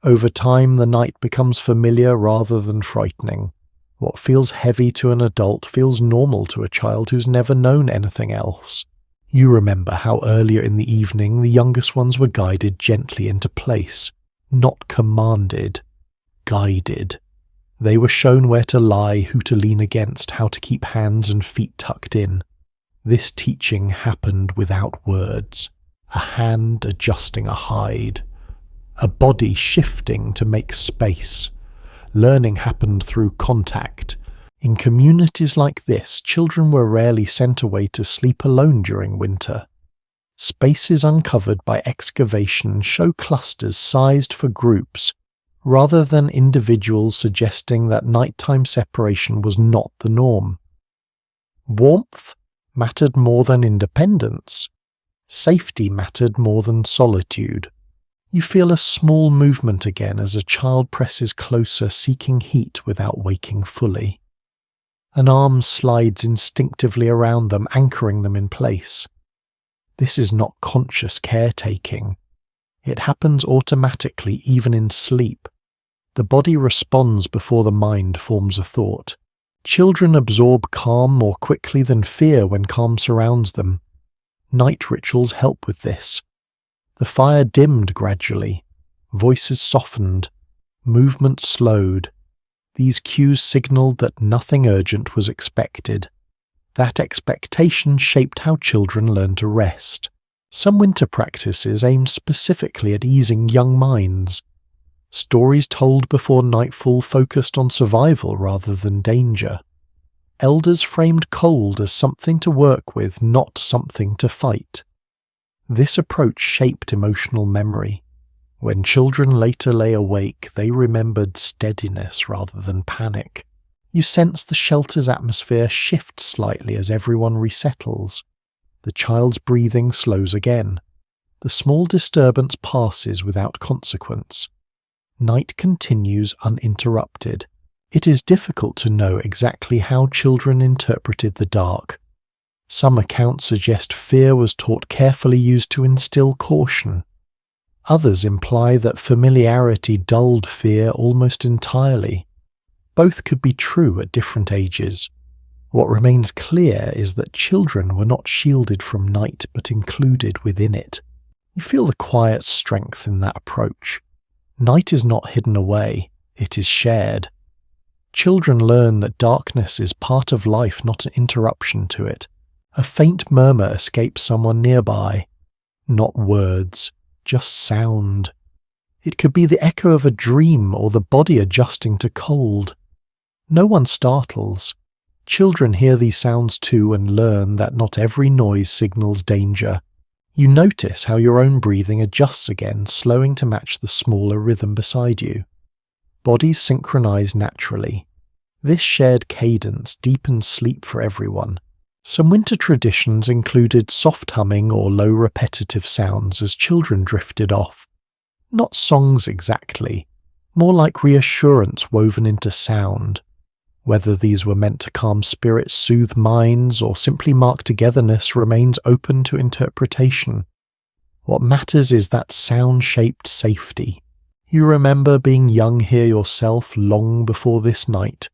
S1: Over time, the night becomes familiar rather than frightening. What feels heavy to an adult feels normal to a child who's never known anything else. You remember how earlier in the evening the youngest ones were guided gently into place, not commanded. Guided. They were shown where to lie, who to lean against, how to keep hands and feet tucked in. This teaching happened without words. A hand adjusting a hide. A body shifting to make space. Learning happened through contact. In communities like this, children were rarely sent away to sleep alone during winter. Spaces uncovered by excavation show clusters sized for groups, rather than individuals, suggesting that nighttime separation was not the norm. Warmth mattered more than independence. Safety mattered more than solitude. You feel a small movement again as a child presses closer, seeking heat without waking fully. An arm slides instinctively around them, anchoring them in place. This is not conscious caretaking. It happens automatically, even in sleep. The body responds before the mind forms a thought. Children absorb calm more quickly than fear when calm surrounds them. Night rituals help with this. The fire dimmed gradually. Voices softened. Movement slowed. These cues signaled that nothing urgent was expected. That expectation shaped how children learn to rest. Some winter practices aimed specifically at easing young minds. Stories told before nightfall focused on survival rather than danger. Elders framed cold as something to work with, not something to fight. This approach shaped emotional memory. When children later lay awake, they remembered steadiness rather than panic. You sense the shelter's atmosphere shift slightly as everyone resettles. The child's breathing slows again. The small disturbance passes without consequence. Night continues uninterrupted. It is difficult to know exactly how children interpreted the dark. Some accounts suggest fear was taught carefully used to instill caution. Others imply that familiarity dulled fear almost entirely. Both could be true at different ages. What remains clear is that children were not shielded from night but included within it. You feel the quiet strength in that approach. Night is not hidden away, it is shared. Children learn that darkness is part of life, not an interruption to it. A faint murmur escapes someone nearby. Not words, just sound. It could be the echo of a dream or the body adjusting to cold. No one startles. Children hear these sounds too and learn that not every noise signals danger. You notice how your own breathing adjusts again, slowing to match the smaller rhythm beside you. Bodies synchronize naturally. This shared cadence deepens sleep for everyone. Some winter traditions included soft humming or low repetitive sounds as children drifted off. Not songs exactly, more like reassurance woven into sound. Whether these were meant to calm spirits, soothe minds, or simply mark togetherness remains open to interpretation. What matters is that sound-shaped safety. You remember being young here yourself long before this night.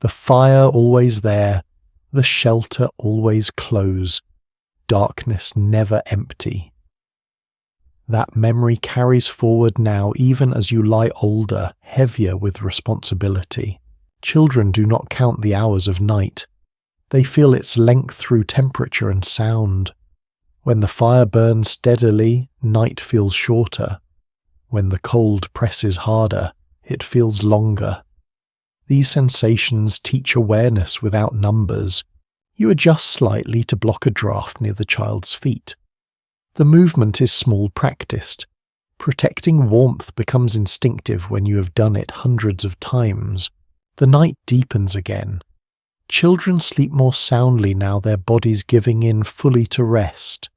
S1: The fire always there, the shelter always close, darkness never empty. That memory carries forward now even as you lie older, heavier with responsibility. Children do not count the hours of night. They feel its length through temperature and sound. When the fire burns steadily, night feels shorter. When the cold presses harder, it feels longer. These sensations teach awareness without numbers. You adjust slightly to block a draft near the child's feet. The movement is small practiced. Protecting warmth becomes instinctive when you have done it hundreds of times. The night deepens again. Children sleep more soundly now, their bodies giving in fully to rest.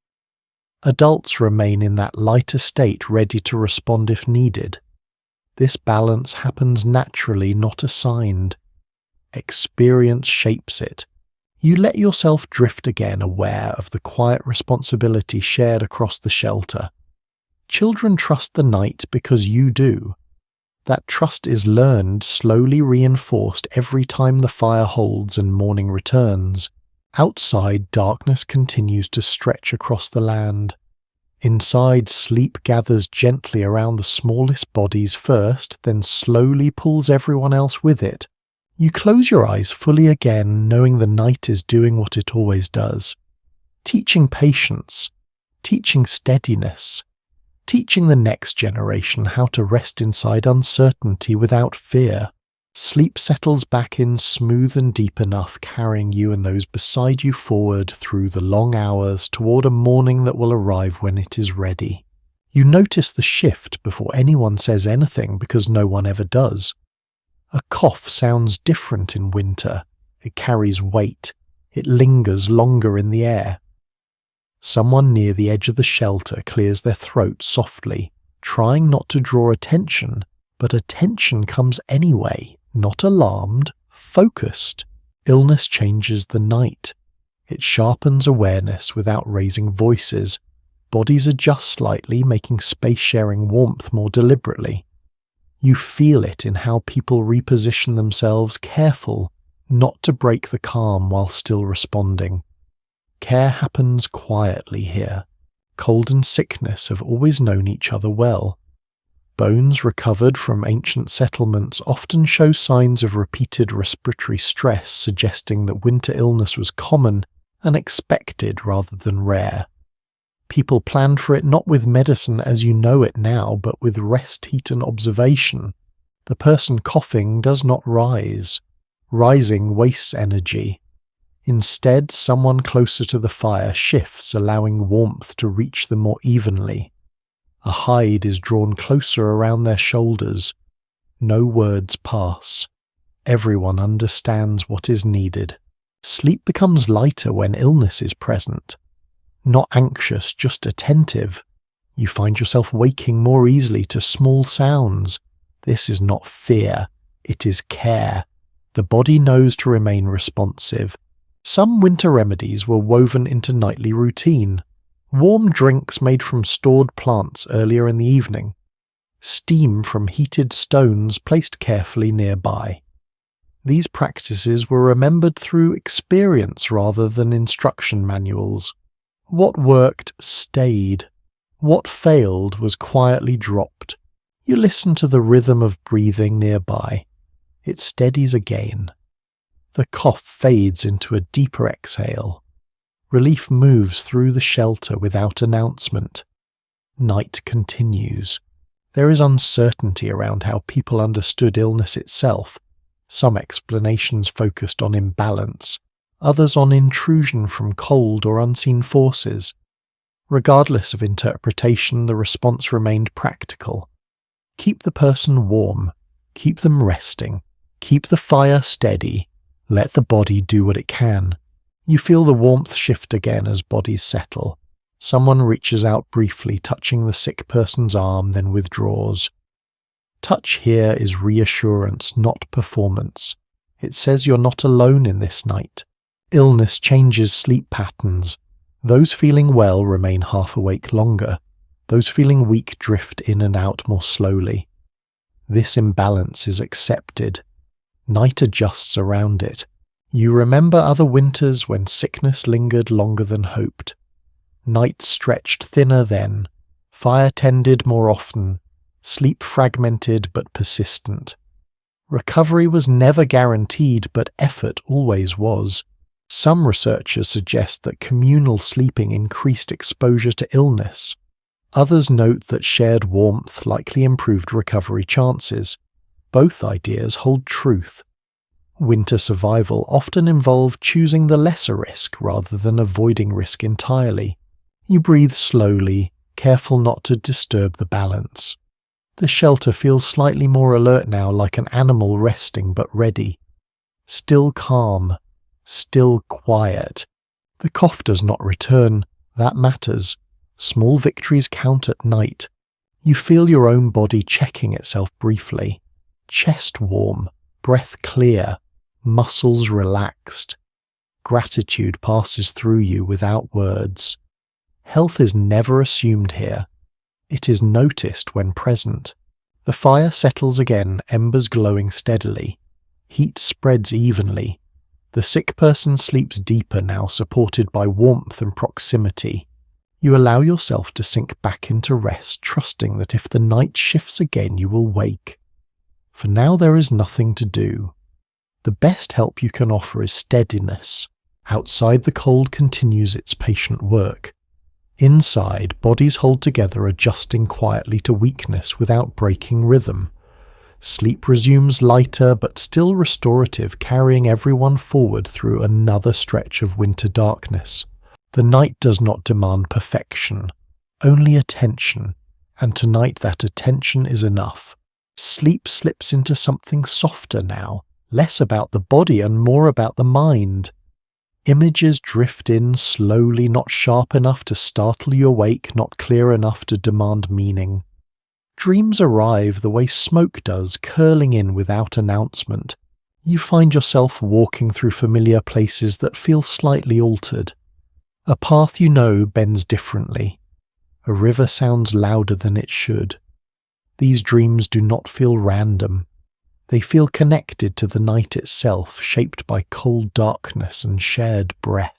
S1: Adults remain in that lighter state, ready to respond if needed. This balance happens naturally, not assigned. Experience shapes it. You let yourself drift again, aware of the quiet responsibility shared across the shelter. Children trust the night because you do. That trust is learned, slowly reinforced every time the fire holds and morning returns. Outside, darkness continues to stretch across the land. Inside, sleep gathers gently around the smallest bodies first, then slowly pulls everyone else with it. You close your eyes fully again, knowing the night is doing what it always does. Teaching patience, teaching steadiness, teaching the next generation how to rest inside uncertainty without fear. Sleep settles back in smooth and deep enough, carrying you and those beside you forward through the long hours toward a morning that will arrive when it is ready. You notice the shift before anyone says anything, because no one ever does. A cough sounds different in winter. It carries weight. It lingers longer in the air. Someone near the edge of the shelter clears their throat softly, trying not to draw attention, but attention comes anyway. Not alarmed, focused. Illness changes the night. It sharpens awareness without raising voices. Bodies adjust slightly, making space-sharing warmth more deliberately. You feel it in how people reposition themselves, careful not to break the calm while still responding. Care happens quietly here. Cold and sickness have always known each other well. Bones recovered from ancient settlements often show signs of repeated respiratory stress, suggesting that winter illness was common and expected rather than rare. People planned for it not with medicine as you know it now, but with rest, heat, and observation. The person coughing does not rise. Rising wastes energy. Instead, someone closer to the fire shifts, allowing warmth to reach them more evenly. A hide is drawn closer around their shoulders. No words pass. Everyone understands what is needed. Sleep becomes lighter when illness is present. Not anxious, just attentive. You find yourself waking more easily to small sounds. This is not fear, it is care. The body knows to remain responsive. Some winter remedies were woven into nightly routine. Warm drinks made from stored plants earlier in the evening. Steam from heated stones placed carefully nearby. These practices were remembered through experience rather than instruction manuals. What worked stayed. What failed was quietly dropped. You listen to the rhythm of breathing nearby. It steadies again. The cough fades into a deeper exhale. Relief moves through the shelter without announcement. Night continues. There is uncertainty around how people understood illness itself. Some explanations focused on imbalance, others on intrusion from cold or unseen forces. Regardless of interpretation, the response remained practical. Keep the person warm, keep them resting, keep the fire steady, let the body do what it can. You feel the warmth shift again as bodies settle. Someone reaches out briefly, touching the sick person's arm, then withdraws. Touch here is reassurance, not performance. It says you're not alone in this night. Illness changes sleep patterns. Those feeling well remain half awake longer. Those feeling weak drift in and out more slowly. This imbalance is accepted. Night adjusts around it. You remember other winters when sickness lingered longer than hoped. Night stretched thinner then, fire tended more often, sleep fragmented but persistent. Recovery was never guaranteed, but effort always was. Some researchers suggest that communal sleeping increased exposure to illness. Others note that shared warmth likely improved recovery chances. Both ideas hold truth. Winter survival often involved choosing the lesser risk rather than avoiding risk entirely. You breathe slowly, careful not to disturb the balance. The shelter feels slightly more alert now, like an animal resting but ready. Still calm, still quiet. The cough does not return. That matters. Small victories count at night. You feel your own body checking itself briefly. Chest warm, breath clear, muscles relaxed. Gratitude passes through you without words. Health is never assumed here. It is noticed when present. The fire settles again, embers glowing steadily. Heat spreads evenly. The sick person sleeps deeper now, supported by warmth and proximity. You allow yourself to sink back into rest, trusting that if the night shifts again you will wake. For now there is nothing to do. The best help you can offer is steadiness. Outside, the cold continues its patient work. Inside, bodies hold together, adjusting quietly to weakness without breaking rhythm. Sleep resumes lighter but still restorative, carrying everyone forward through another stretch of winter darkness. The night does not demand perfection, only attention, and tonight that attention is enough. Sleep slips into something softer now, less about the body and more about the mind. Images drift in slowly, not sharp enough to startle you awake, not clear enough to demand meaning. Dreams arrive the way smoke does, curling in without announcement. You find yourself walking through familiar places that feel slightly altered. A path you know bends differently. A river sounds louder than it should. These dreams do not feel random. They feel connected to the night itself, shaped by cold darkness and shared breath.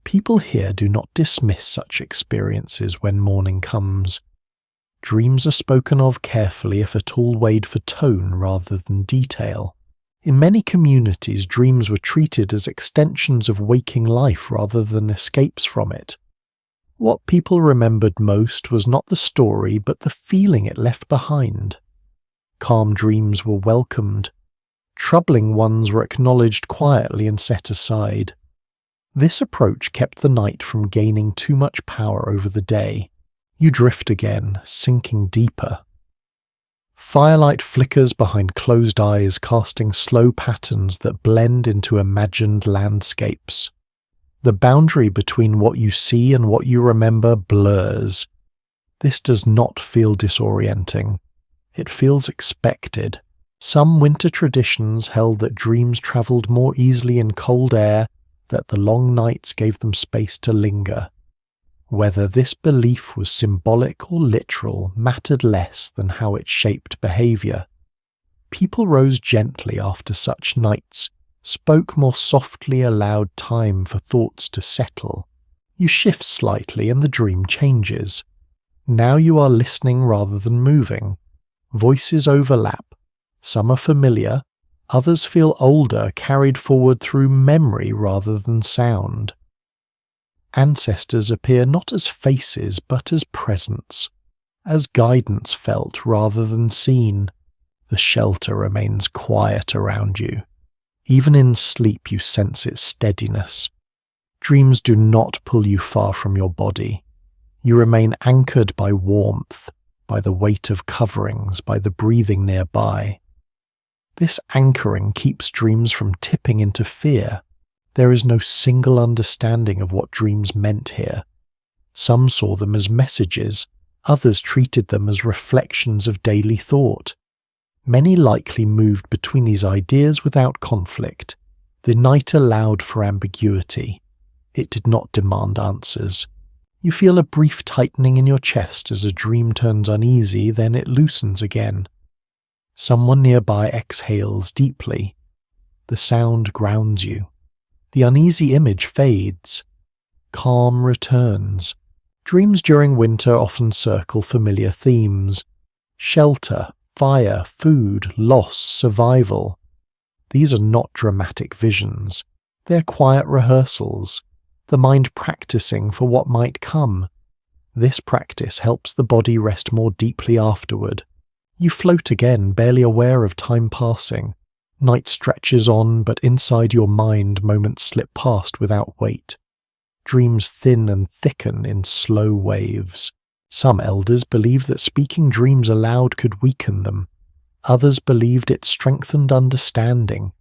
S1: People here do not dismiss such experiences when morning comes. Dreams are spoken of carefully, if at all weighed for tone rather than detail. In many communities, dreams were treated as extensions of waking life rather than escapes from it. What people remembered most was not the story, but the feeling it left behind. Calm dreams were welcomed. Troubling ones were acknowledged quietly and set aside. This approach kept the night from gaining too much power over the day. You drift again, sinking deeper. Firelight flickers behind closed eyes, casting slow patterns that blend into imagined landscapes. The boundary between what you see and what you remember blurs. This does not feel disorienting. It feels expected. Some winter traditions held that dreams travelled more easily in cold air, that the long nights gave them space to linger. Whether this belief was symbolic or literal mattered less than how it shaped behaviour. People rose gently after such nights, spoke more softly, allowed time for thoughts to settle. You shift slightly and the dream changes. Now you are listening rather than moving. Voices overlap. Some are familiar, others feel older, carried forward through memory rather than sound. Ancestors appear not as faces but as presence, as guidance felt rather than seen. The shelter remains quiet around you. Even in sleep you sense its steadiness. Dreams do not pull you far from your body. You remain anchored by warmth, by the weight of coverings, by the breathing nearby. This anchoring keeps dreams from tipping into fear. There is no single understanding of what dreams meant here. Some saw them as messages, others treated them as reflections of daily thought. Many likely moved between these ideas without conflict. The night allowed for ambiguity. It did not demand answers. You feel a brief tightening in your chest as a dream turns uneasy, then it loosens again. Someone nearby exhales deeply. The sound grounds you. The uneasy image fades. Calm returns. Dreams during winter often circle familiar themes. Shelter, fire, food, loss, survival. These are not dramatic visions. They're quiet rehearsals. The mind practicing for what might come. This practice helps the body rest more deeply afterward. You float again, barely aware of time passing. Night stretches on, but inside your mind moments slip past without weight. Dreams thin and thicken in slow waves. Some elders believed that speaking dreams aloud could weaken them. Others believed it strengthened understanding.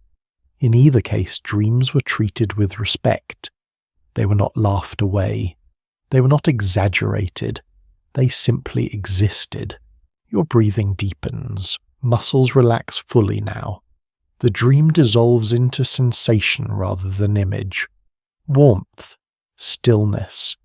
S1: In either case, dreams were treated with respect. They were not laughed away. They were not exaggerated. They simply existed. Your breathing deepens. Muscles relax fully now. The dream dissolves into sensation rather than image. Warmth, stillness,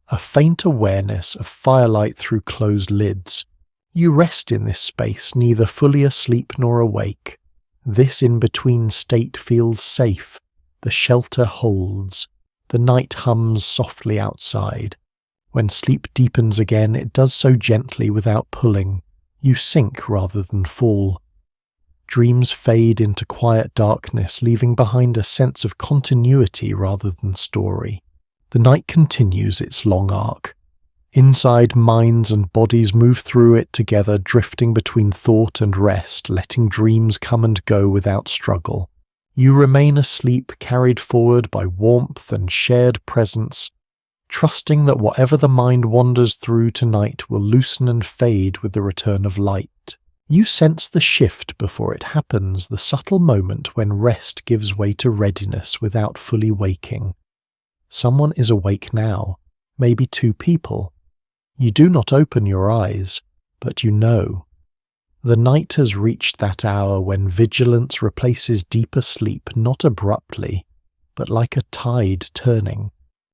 S1: a faint awareness of firelight through closed lids. You rest in this space, neither fully asleep nor awake. This in-between state feels safe. The shelter holds. The night hums softly outside. When sleep deepens again, it does so gently without pulling. You sink rather than fall. Dreams fade into quiet darkness, leaving behind a sense of continuity rather than story. The night continues its long arc. Inside, minds and bodies move through it together, drifting between thought and rest, letting dreams come and go without struggle. You remain asleep, carried forward by warmth and shared presence, trusting that whatever the mind wanders through tonight will loosen and fade with the return of light. You sense the shift before it happens, the subtle moment when rest gives way to readiness without fully waking. Someone is awake now, maybe two people. You do not open your eyes, but you know. The night has reached that hour when vigilance replaces deeper sleep, not abruptly, but like a tide turning.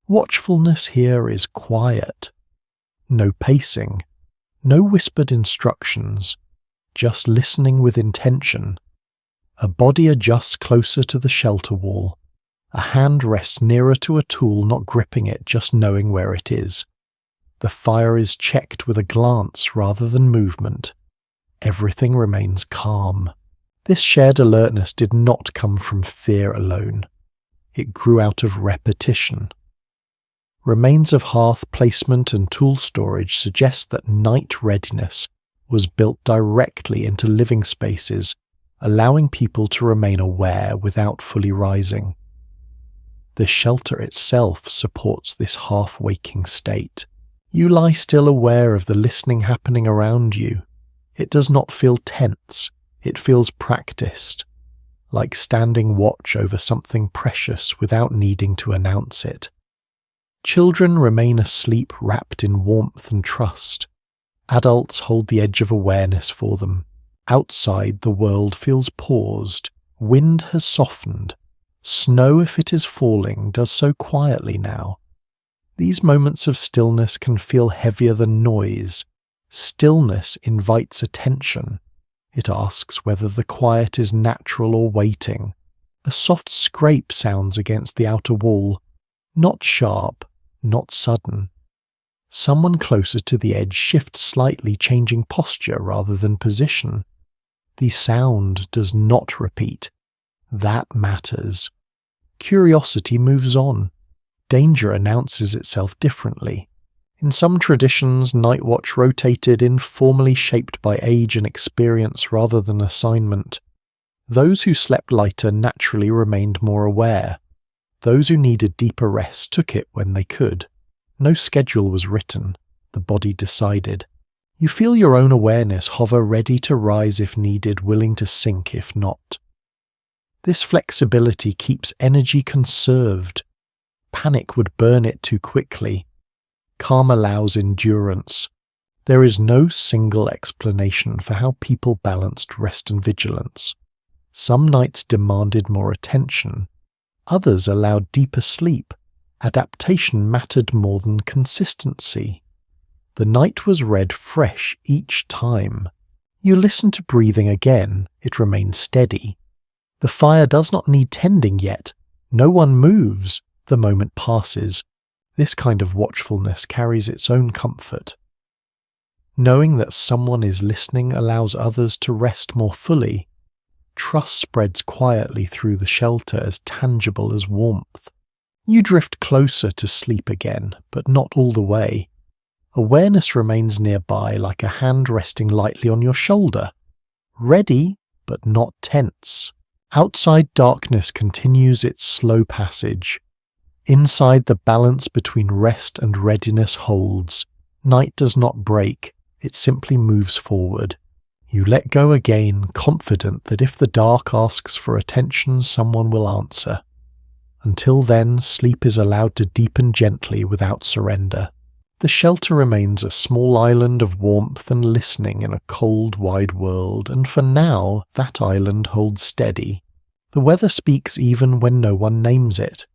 S1: Watchfulness here is quiet. No pacing, no whispered instructions, just listening with intention. A body adjusts closer to the shelter wall. A hand rests nearer to a tool, not gripping it, just knowing where it is. The fire is checked with a glance rather than movement. Everything remains calm. This shared alertness did not come from fear alone. It grew out of repetition. Remains of hearth placement and tool storage suggest that night readiness was built directly into living spaces, allowing people to remain aware without fully rising. The shelter itself supports this half-waking state. You lie still, aware of the listening happening around you. It does not feel tense, it feels practiced, like standing watch over something precious without needing to announce it. Children remain asleep, wrapped in warmth and trust. Adults hold the edge of awareness for them. Outside, the world feels paused. Wind has softened. Snow, if it is falling, does so quietly now. These moments of stillness can feel heavier than noise. Stillness invites attention. It asks whether the quiet is natural or waiting. A soft scrape sounds against the outer wall. Not sharp, not sudden. Someone closer to the edge shifts slightly, changing posture rather than position. The sound does not repeat. That matters. Curiosity moves on. Danger announces itself differently. In some traditions, night watch rotated, informally shaped by age and experience rather than assignment. Those who slept lighter naturally remained more aware. Those who needed deeper rest took it when they could. No schedule was written. The body decided. You feel your own awareness hover, ready to rise if needed, willing to sink if not. This flexibility keeps energy conserved. Panic would burn it too quickly. Calm allows endurance. There is no single explanation for how people balanced rest and vigilance. Some nights demanded more attention. Others allowed deeper sleep. Adaptation mattered more than consistency. The night was read fresh each time. You listen to breathing again, it remains steady. The fire does not need tending yet. No one moves. The moment passes. This kind of watchfulness carries its own comfort. Knowing that someone is listening allows others to rest more fully. Trust spreads quietly through the shelter, as tangible as warmth. You drift closer to sleep again, but not all the way. Awareness remains nearby, like a hand resting lightly on your shoulder. Ready, but not tense. Outside, darkness continues its slow passage. Inside, the balance between rest and readiness holds. Night does not break, it simply moves forward. You let go again, confident that if the dark asks for attention, someone will answer. Until then, sleep is allowed to deepen gently without surrender. The shelter remains a small island of warmth and listening in a cold, wide world, and for now, that island holds steady. The weather speaks even when no one names it.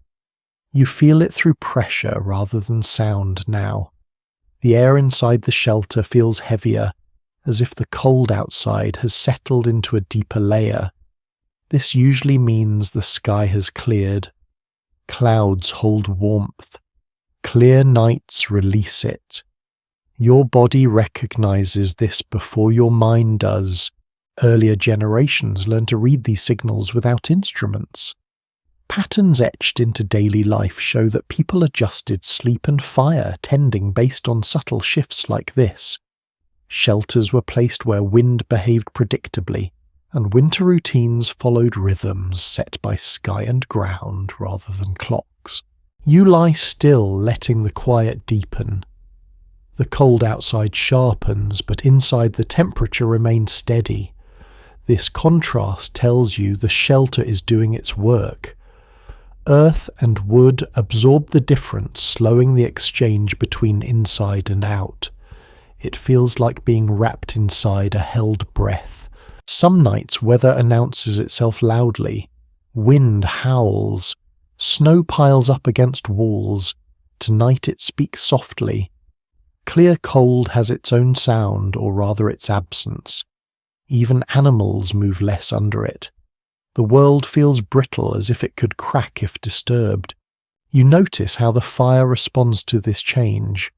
S1: You feel it through pressure rather than sound now. The air inside the shelter feels heavier, as if the cold outside has settled into a deeper layer. This usually means the sky has cleared. Clouds hold warmth. Clear nights release it. Your body recognizes this before your mind does. Earlier generations learned to read these signals without instruments. Patterns etched into daily life show that people adjusted sleep and fire tending based on subtle shifts like this. Shelters were placed where wind behaved predictably, and winter routines followed rhythms set by sky and ground rather than clocks. You lie still, letting the quiet deepen. The cold outside sharpens, but inside the temperature remains steady. This contrast tells you the shelter is doing its work. Earth and wood absorb the difference, slowing the exchange between inside and out. It feels like being wrapped inside a held breath. Some nights weather announces itself loudly. Wind howls. Snow piles up against walls. Tonight it speaks softly. Clear cold has its own sound, or rather its absence. Even animals move less under it. The world feels brittle, as if it could crack if disturbed. You notice how the fire responds to this change.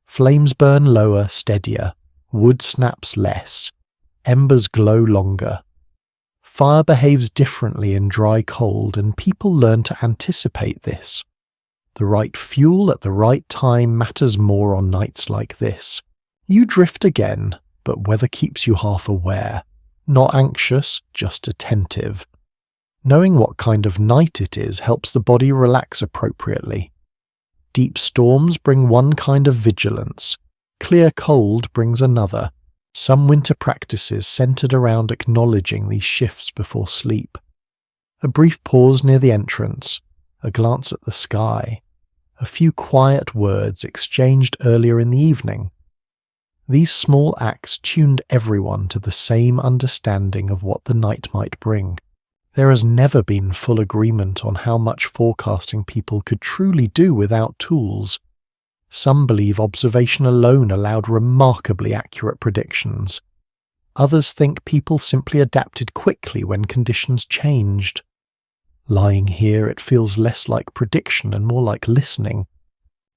S1: Flames burn lower, steadier. Wood snaps less. Embers glow longer. Fire behaves differently in dry cold, and people learn to anticipate this. The right fuel at the right time matters more on nights like this. You drift again, but weather keeps you half aware. Not anxious, just attentive. Knowing what kind of night it is helps the body relax appropriately. Deep storms bring one kind of vigilance. Clear cold brings another. Some winter practices centered around acknowledging these shifts before sleep. A brief pause near the entrance, a glance at the sky, a few quiet words exchanged earlier in the evening. These small acts tuned everyone to the same understanding of what the night might bring. There has never been full agreement on how much forecasting people could truly do without tools. Some believe observation alone allowed remarkably accurate predictions. Others think people simply adapted quickly when conditions changed. Lying here, it feels less like prediction and more like listening.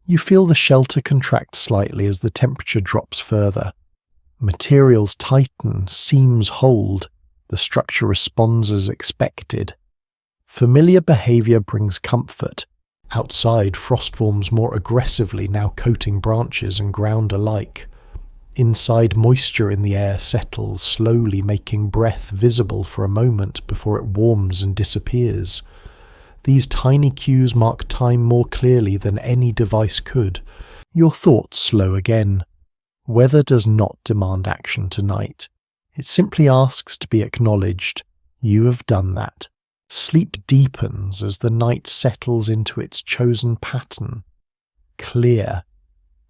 S1: You feel the shelter contract slightly as the temperature drops further. Materials tighten, seams hold. The structure responds as expected. Familiar behavior brings comfort. Outside, frost forms more aggressively, now coating branches and ground alike. Inside, moisture in the air settles, slowly making breath visible for a moment before it warms and disappears. These tiny cues mark time more clearly than any device could. Your thoughts slow again. Weather does not demand action tonight. It simply asks to be acknowledged. You have done that. Sleep deepens as the night settles into its chosen pattern. Clear,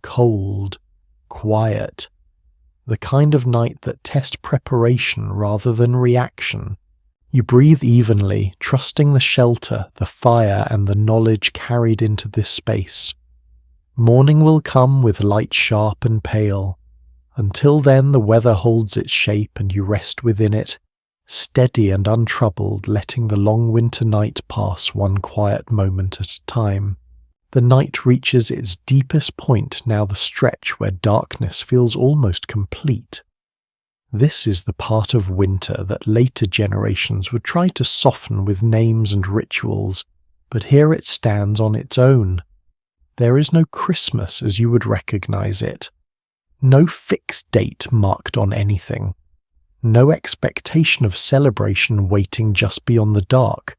S1: cold, quiet. The kind of night that tests preparation rather than reaction. You breathe evenly, trusting the shelter, the fire, and the knowledge carried into this space. Morning will come with light sharp and pale. Until then, the weather holds its shape and you rest within it, steady and untroubled, letting the long winter night pass one quiet moment at a time. The night reaches its deepest point now, the stretch where darkness feels almost complete. This is the part of winter that later generations would try to soften with names and rituals, but here it stands on its own. There is no Christmas as you would recognize it. No fixed date marked on anything. no expectation of celebration waiting just beyond the dark.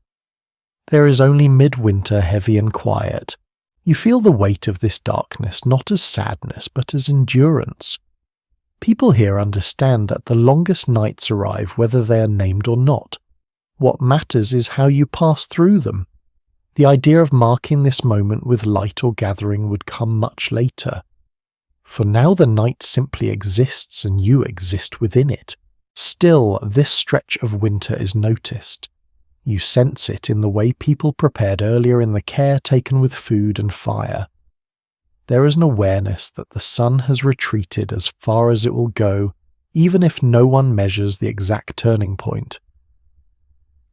S1: There is only midwinter heavy and quiet. You feel the weight of this darkness not as sadness but as endurance. People here understand that the longest nights arrive whether they are named or not. What matters is how you pass through them. The idea of marking this moment with light or gathering would come much later. For now the night simply exists and you exist within it. Still, this stretch of winter is noticed. You sense it in the way people prepared earlier in the care taken with food and fire. There is an awareness that the sun has retreated as far as it will go, even if no one measures the exact turning point.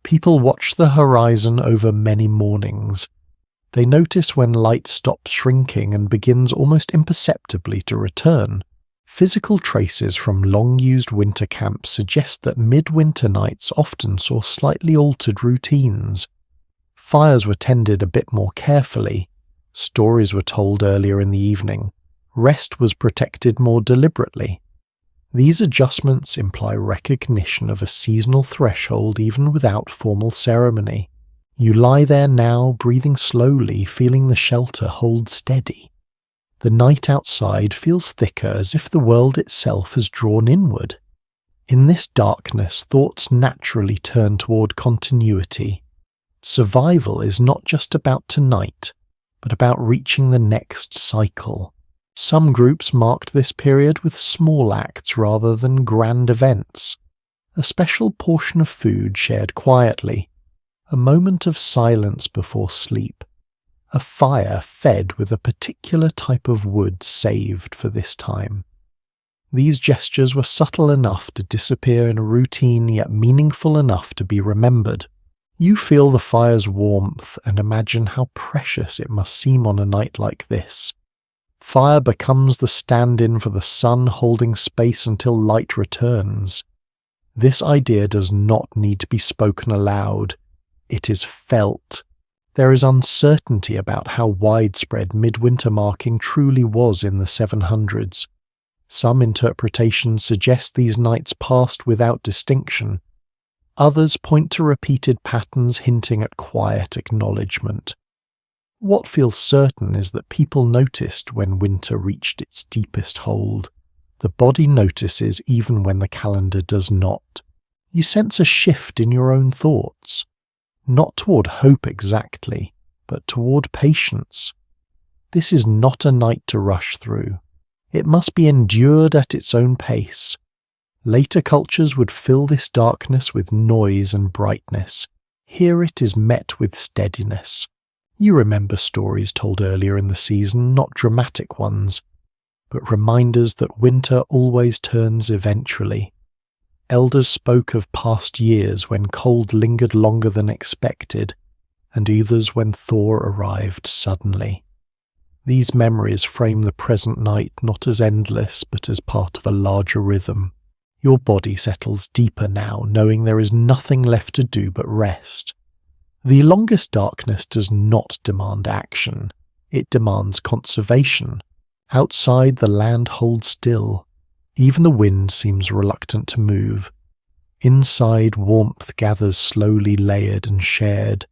S1: People watch the horizon over many mornings. They notice when light stops shrinking and begins almost imperceptibly to return. Physical traces from long-used winter camps suggest that midwinter nights often saw slightly altered routines. Fires were tended a bit more carefully. Stories were told earlier in the evening. Rest was protected more deliberately. These adjustments imply recognition of a seasonal threshold even without formal ceremony. You lie there now, breathing slowly, feeling the shelter hold steady. The night outside feels thicker, as if the world itself has drawn inward. In this darkness, thoughts naturally turn toward continuity. Survival is not just about tonight, but about reaching the next cycle. Some groups marked this period with small acts rather than grand events. A special portion of food shared quietly, a moment of silence before sleep, a fire fed with a particular type of wood saved for this time. These gestures were subtle enough to disappear in a routine, yet meaningful enough to be remembered. You feel the fire's warmth and imagine how precious it must seem on a night like this. Fire becomes the stand-in for the sun, holding space until light returns. This idea does not need to be spoken aloud. It is felt. There is uncertainty about how widespread midwinter marking truly was in the 700s. Some interpretations suggest these nights passed without distinction. Others point to repeated patterns hinting at quiet acknowledgement. What feels certain is that people noticed when winter reached its deepest hold. The body notices even when the calendar does not. You sense a shift in your own thoughts. Not toward hope exactly, but toward patience. This is not a night to rush through. It must be endured at its own pace. Later cultures would fill this darkness with noise and brightness. Here it is met with steadiness. You remember stories told earlier in the season, not dramatic ones, but reminders that winter always turns eventually. Elders spoke of past years when cold lingered longer than expected, and others when thaw arrived suddenly. These memories frame the present night not as endless, but as part of a larger rhythm. Your body settles deeper now, knowing there is nothing left to do but rest. The longest darkness does not demand action. It demands conservation. Outside, the land holds still. Even the wind seems reluctant to move. Inside, warmth gathers slowly, layered and shared.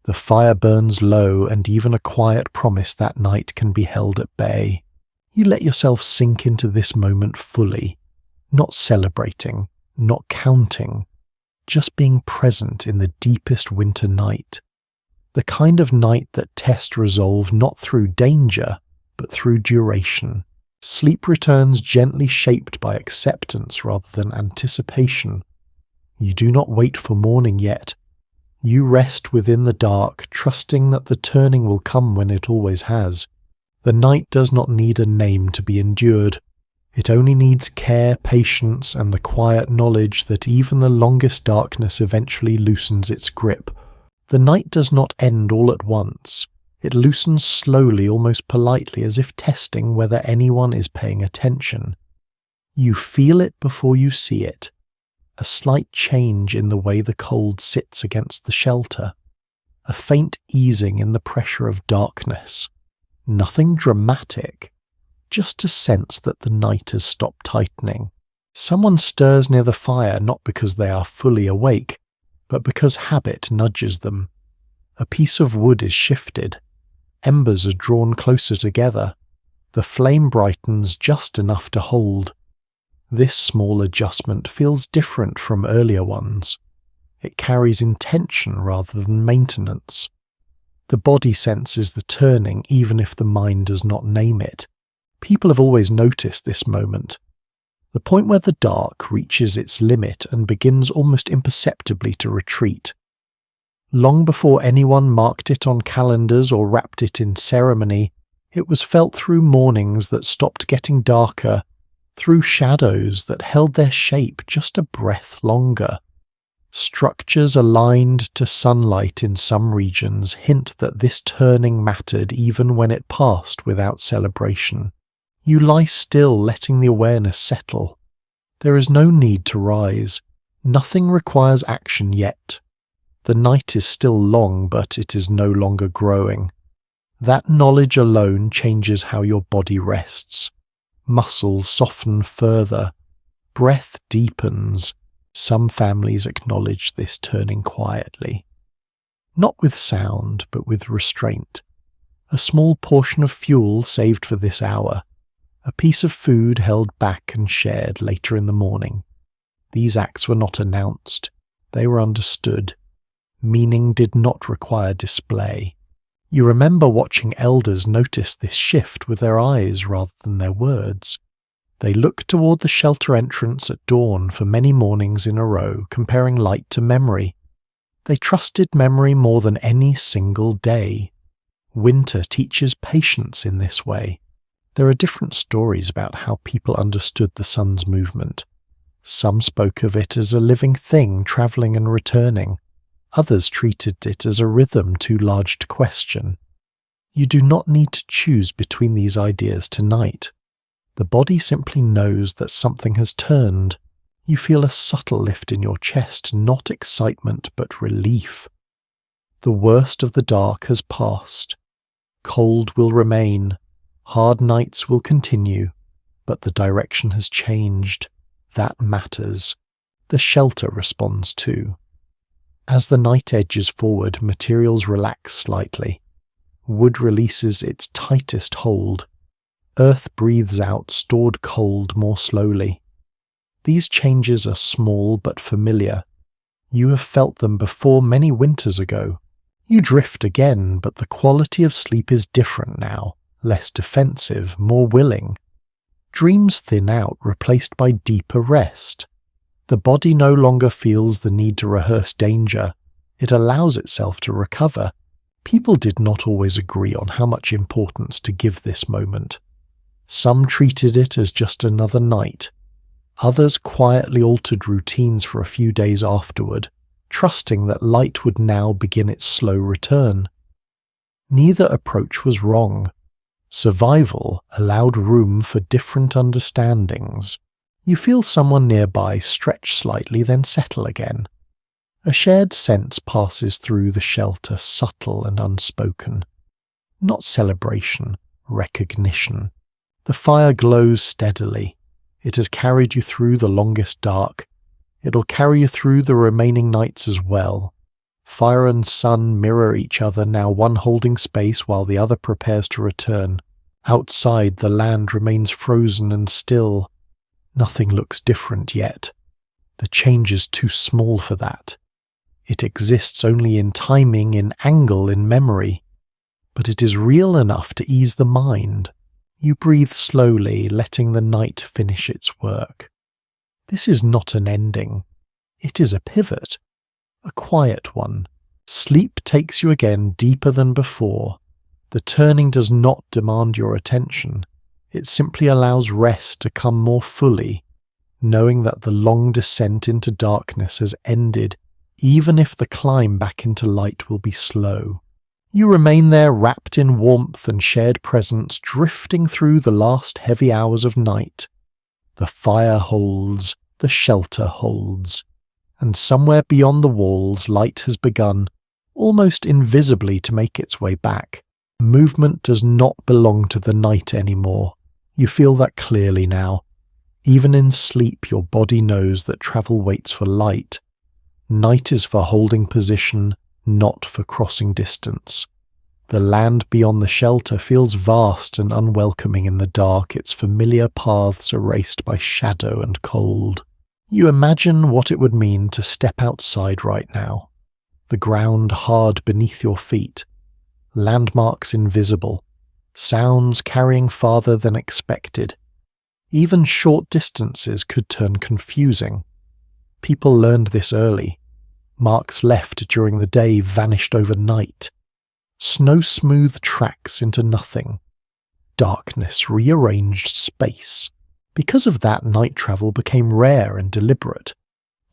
S1: The fire burns low, and even a quiet promise that night can be held at bay. You let yourself sink into this moment fully, not celebrating, not counting, just being present in the deepest winter night. The kind of night that tests resolve not through danger, but through duration. Sleep returns gently, shaped by acceptance rather than anticipation. You do not wait for morning yet. You rest within the dark, trusting that the turning will come when it always has. The night does not need a name to be endured. It only needs care, patience, and the quiet knowledge that even the longest darkness eventually loosens its grip. The night does not end all at once. It loosens slowly, almost politely, as if testing whether anyone is paying attention. You feel it before you see it. A slight change in the way the cold sits against the shelter. A faint easing in the pressure of darkness. Nothing dramatic. Just a sense that the night has stopped tightening. Someone stirs near the fire not because they are fully awake, but because habit nudges them. A piece of wood is shifted. Embers are drawn closer together. The flame brightens just enough to hold. This small adjustment feels different from earlier ones. It carries intention rather than maintenance. The body senses the turning even if the mind does not name it. People have always noticed this moment. The point where the dark reaches its limit and begins almost imperceptibly to retreat. Long before anyone marked it on calendars or wrapped it in ceremony, it was felt through mornings that stopped getting darker, through shadows that held their shape just a breath longer. Structures aligned to sunlight in some regions hint that this turning mattered even when it passed without celebration. You lie still, letting the awareness settle. There is no need to rise. Nothing requires action yet. The night is still long, but it is no longer growing. That knowledge alone changes how your body rests. Muscles soften further. Breath deepens. Some families acknowledge this turning quietly. Not with sound, but with restraint. A small portion of fuel saved for this hour. A piece of food held back and shared later in the morning. These acts were not announced. They were understood. Meaning did not require display. You remember watching elders notice this shift with their eyes rather than their words. They looked toward the shelter entrance at dawn for many mornings in a row, comparing light to memory. They trusted memory more than any single day. Winter teaches patience in this way. There are different stories about how people understood the sun's movement. Some spoke of it as a living thing travelling and returning. Others treated it as a rhythm too large to question. You do not need to choose between these ideas tonight. The body simply knows that something has turned. You feel a subtle lift in your chest, not excitement but relief. The worst of the dark has passed. Cold will remain. Hard nights will continue, but the direction has changed. That matters. The shelter responds too. As the night edges forward, materials relax slightly. Wood releases its tightest hold. Earth breathes out stored cold more slowly. These changes are small but familiar. You have felt them before many winters ago. You drift again, but the quality of sleep is different now. Less defensive, more willing. Dreams thin out, replaced by deeper rest. The body no longer feels the need to rehearse danger. It allows itself to recover. People did not always agree on how much importance to give this moment. Some treated it as just another night. Others quietly altered routines for a few days afterward, trusting that light would now begin its slow return. Neither approach was wrong. Survival allowed room for different understandings. You feel someone nearby stretch slightly, then settle again. A shared sense passes through the shelter, subtle and unspoken. Not celebration, recognition. The fire glows steadily. It has carried you through the longest dark. It'll carry you through the remaining nights as well. Fire and sun mirror each other, now one holding space while the other prepares to return. Outside, the land remains frozen and still. Nothing looks different yet. The change is too small for that. It exists only in timing, in angle, in memory. But it is real enough to ease the mind. You breathe slowly, letting the night finish its work. This is not an ending. It is a pivot. A quiet one. Sleep takes you again deeper than before. The turning does not demand your attention. It simply allows rest to come more fully, knowing that the long descent into darkness has ended, even if the climb back into light will be slow. You remain there wrapped in warmth and shared presence, drifting through the last heavy hours of night. The fire holds, the shelter holds, and somewhere beyond the walls light has begun, almost invisibly, to make its way back. Movement does not belong to the night anymore. You feel that clearly now. Even in sleep, your body knows that travel waits for light. Night is for holding position, not for crossing distance. The land beyond the shelter feels vast and unwelcoming in the dark, its familiar paths erased by shadow and cold. You imagine what it would mean to step outside right now. The ground hard beneath your feet, landmarks invisible, sounds carrying farther than expected. Even short distances could turn confusing. People learned this early. Marks left during the day vanished overnight. Snow-smooth tracks into nothing. Darkness rearranged space. Because of that, night travel became rare and deliberate.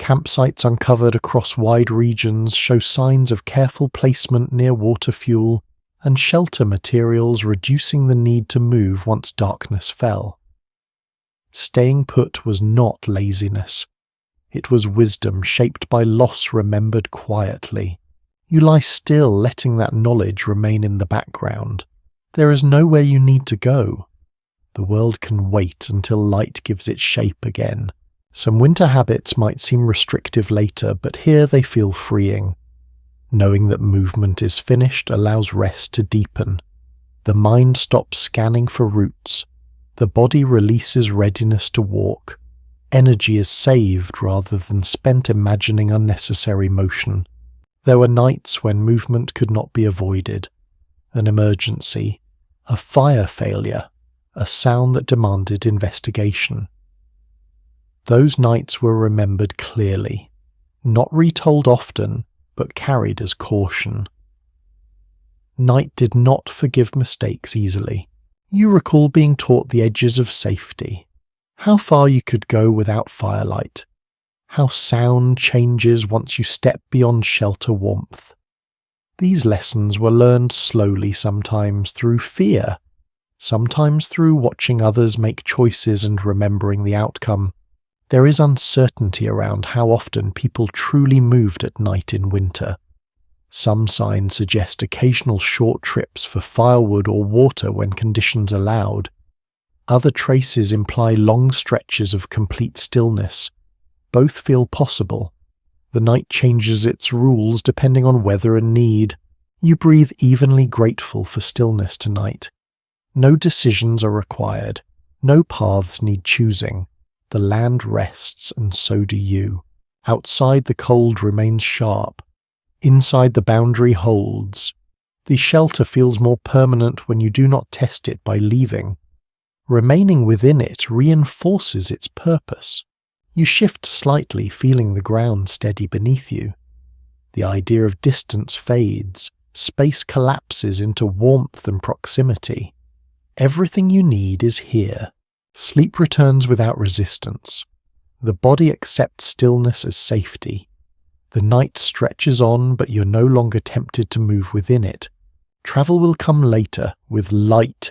S1: Campsites uncovered across wide regions show signs of careful placement near water fuel and shelter materials, reducing the need to move once darkness fell. Staying put was not laziness. It was wisdom shaped by loss remembered quietly. You lie still, letting that knowledge remain in the background. There is nowhere you need to go. The world can wait until light gives it shape again. Some winter habits might seem restrictive later, but here they feel freeing. Knowing that movement is finished allows rest to deepen. The mind stops scanning for routes. The body releases readiness to walk. Energy is saved rather than spent imagining unnecessary motion. There were nights when movement could not be avoided. An emergency, a fire failure, a sound that demanded investigation. Those nights were remembered clearly, not retold often, but carried as caution. Night did not forgive mistakes easily. You recall being taught the edges of safety, how far you could go without firelight, how sound changes once you step beyond shelter warmth. These lessons were learned slowly, sometimes through fear, sometimes through watching others make choices and remembering the outcome. There is uncertainty around how often people truly moved at night in winter. Some signs suggest occasional short trips for firewood or water when conditions allowed. Other traces imply long stretches of complete stillness. Both feel possible. The night changes its rules depending on weather and need. You breathe evenly, grateful for stillness tonight. No decisions are required. No paths need choosing. The land rests, and so do you. Outside, the cold remains sharp. Inside, the boundary holds. The shelter feels more permanent when you do not test it by leaving. Remaining within it reinforces its purpose. You shift slightly, feeling the ground steady beneath you. The idea of distance fades. Space collapses into warmth and proximity. Everything you need is here. Sleep returns without resistance. The body accepts stillness as safety. The night stretches on, but you're no longer tempted to move within it. Travel will come later, with light,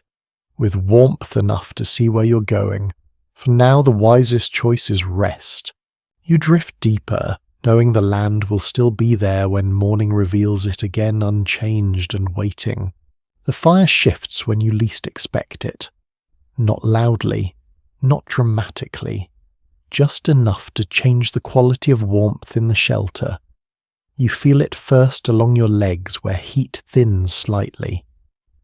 S1: with warmth enough to see where you're going. For now, the wisest choice is rest. You drift deeper, knowing the land will still be there when morning reveals it again unchanged and waiting. The fire shifts when you least expect it. Not loudly, not dramatically, just enough to change the quality of warmth in the shelter. You feel it first along your legs where heat thins slightly.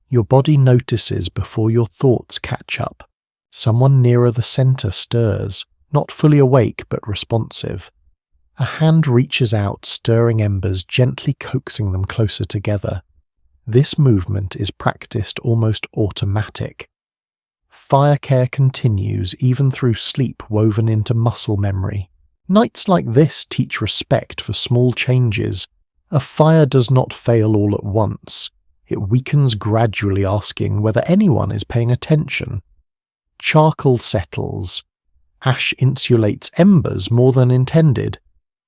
S1: Your body notices before your thoughts catch up. Someone nearer the center stirs, not fully awake but responsive. A hand reaches out, stirring embers, gently coaxing them closer together. This movement is practiced almost automatic. Fire care continues even through sleep woven into muscle memory. Nights like this teach respect for small changes. A fire does not fail all at once. It weakens gradually, asking whether anyone is paying attention. Charcoal settles. Ash insulates embers more than intended.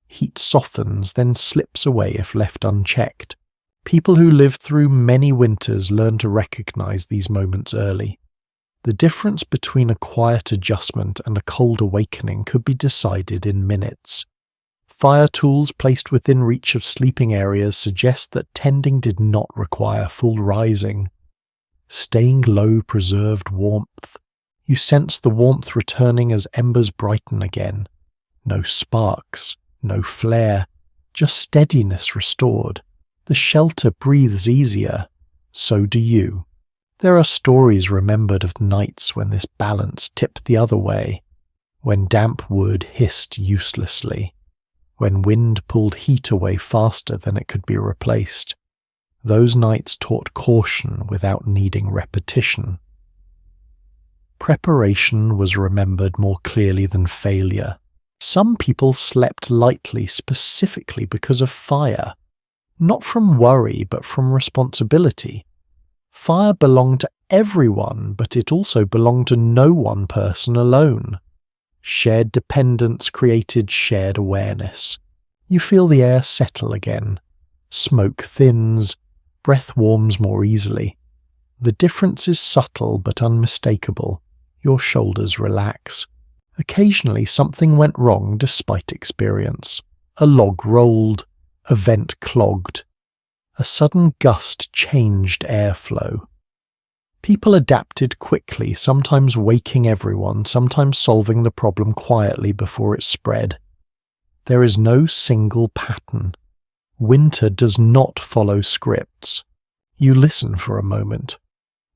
S1: Heat softens, then slips away if left unchecked. People who live through many winters learn to recognize these moments early. The difference between a quiet adjustment and a cold awakening could be decided in minutes. Fire tools placed within reach of sleeping areas suggest that tending did not require full rising. Staying low preserved warmth. You sense the warmth returning as embers brighten again. No sparks, no flare, just steadiness restored. The shelter breathes easier. So do you. There are stories remembered of nights when this balance tipped the other way, when damp wood hissed uselessly, when wind pulled heat away faster than it could be replaced. Those nights taught caution without needing repetition. Preparation was remembered more clearly than failure. Some people slept lightly specifically because of fire, not from worry but from responsibility. Fire belonged to everyone, but it also belonged to no one person alone. Shared dependence created shared awareness. You feel the air settle again. Smoke thins, breath warms more easily. The difference is subtle but unmistakable. Your shoulders relax. Occasionally something went wrong despite experience. A log rolled, a vent clogged. A sudden gust changed airflow. People adapted quickly, sometimes waking everyone, sometimes solving the problem quietly before it spread. There is no single pattern. Winter does not follow scripts. You listen for a moment.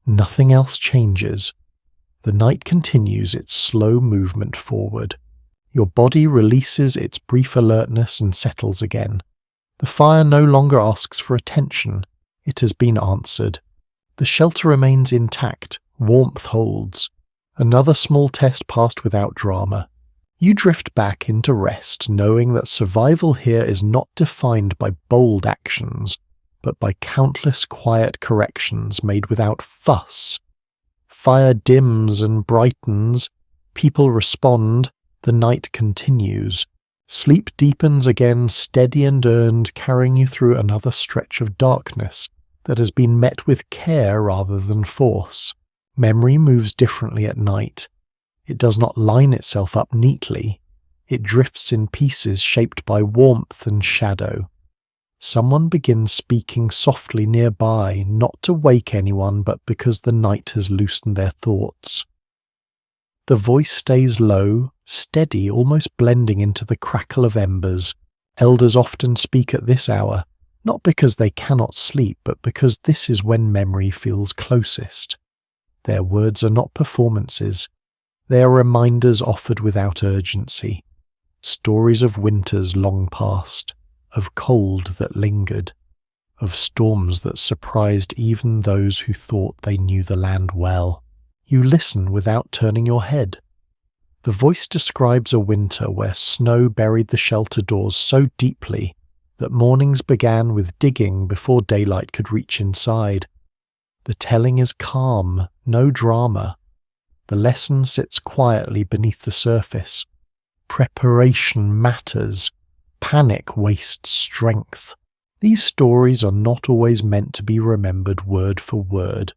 S1: Nothing else changes. The night continues its slow movement forward. Your body releases its brief alertness and settles again. The fire no longer asks for attention. It has been answered. The shelter remains intact. Warmth holds. Another small test passed without drama. You drift back into rest, knowing that survival here is not defined by bold actions, but by countless quiet corrections made without fuss. Fire dims and brightens. People respond. The night continues. Sleep deepens again, steady and earned, carrying you through another stretch of darkness that has been met with care rather than force. Memory moves differently at night. It does not line itself up neatly. It drifts in pieces shaped by warmth and shadow. Someone begins speaking softly nearby, not to wake anyone, but because the night has loosened their thoughts. The voice stays low, steady, almost blending into the crackle of embers. Elders often speak at this hour, not because they cannot sleep, but because this is when memory feels closest. Their words are not performances. They are reminders offered without urgency. Stories of winters long past, of cold that lingered, of storms that surprised even those who thought they knew the land well. You listen without turning your head. The voice describes a winter where snow buried the shelter doors so deeply that mornings began with digging before daylight could reach inside. The telling is calm, no drama. The lesson sits quietly beneath the surface. Preparation matters. Panic wastes strength. These stories are not always meant to be remembered word for word.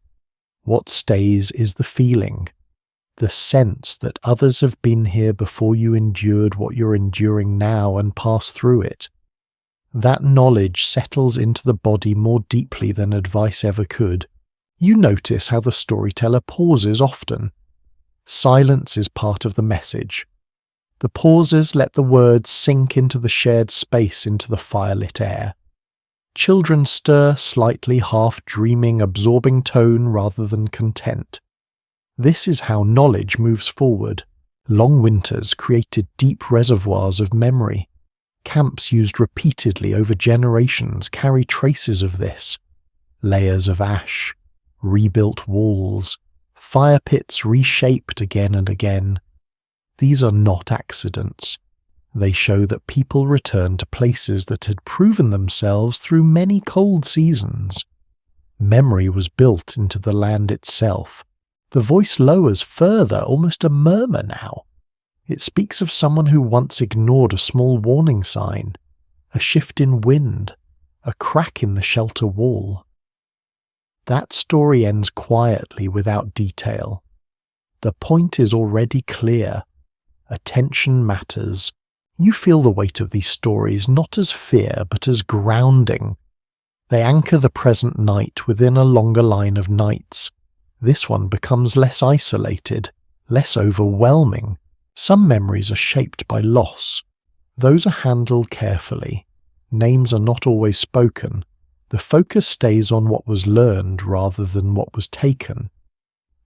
S1: What stays is the feeling, the sense that others have been here before you endured what you're enduring now and passed through it. That knowledge settles into the body more deeply than advice ever could. You notice how the storyteller pauses often. Silence is part of the message. The pauses let the words sink into the shared space, into the firelit air. Children stir slightly, half dreaming, absorbing tone rather than content. This is how knowledge moves forward. Long winters created deep reservoirs of memory. Camps used repeatedly over generations carry traces of this. Layers of ash, rebuilt walls, fire pits reshaped again and again. These are not accidents. They show that people returned to places that had proven themselves through many cold seasons. Memory was built into the land itself. The voice lowers further, almost a murmur now. It speaks of someone who once ignored a small warning sign, a shift in wind, a crack in the shelter wall. That story ends quietly without detail. The point is already clear. Attention matters. You feel the weight of these stories not as fear but as grounding. They anchor the present night within a longer line of nights. This one becomes less isolated, less overwhelming. Some memories are shaped by loss. Those are handled carefully. Names are not always spoken. The focus stays on what was learned rather than what was taken.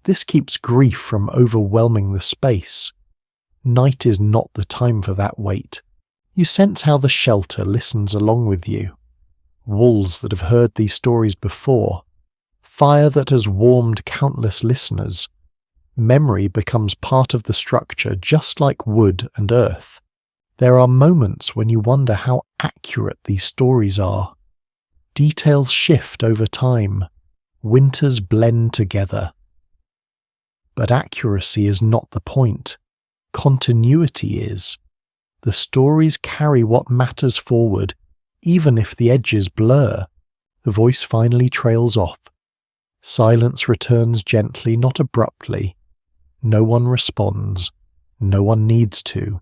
S1: This keeps grief from overwhelming the space. Night is not the time for that weight. You sense how the shelter listens along with you. Walls that have heard these stories before. Fire that has warmed countless listeners. Memory becomes part of the structure, just like wood and earth. There are moments when you wonder how accurate these stories are. Details shift over time. Winters blend together. But accuracy is not the point. Continuity is. The stories carry what matters forward, even if the edges blur. The voice finally trails off. Silence returns gently, not abruptly. No one responds. No one needs to.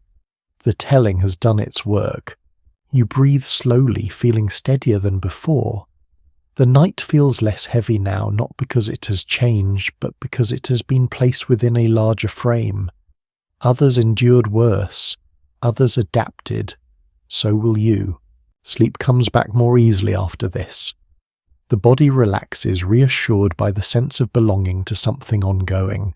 S1: The telling has done its work. You breathe slowly, feeling steadier than before. The night feels less heavy now, not because it has changed, but because it has been placed within a larger frame. Others endured worse. Others adapted. So will you. Sleep comes back more easily after this. The body relaxes, reassured by the sense of belonging to something ongoing.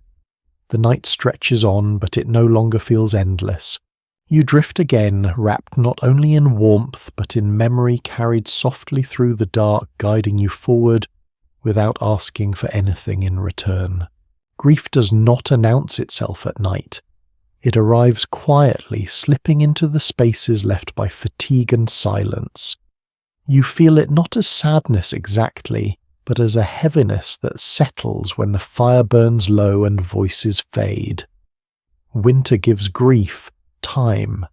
S1: The night stretches on, but it no longer feels endless. You drift again, wrapped not only in warmth, but in memory carried softly through the dark, guiding you forward without asking for anything in return. Grief does not announce itself at night. It arrives quietly, slipping into the spaces left by fatigue and silence. You feel it not as sadness exactly, but as a heaviness that settles when the fire burns low and voices fade. Winter gives grief time,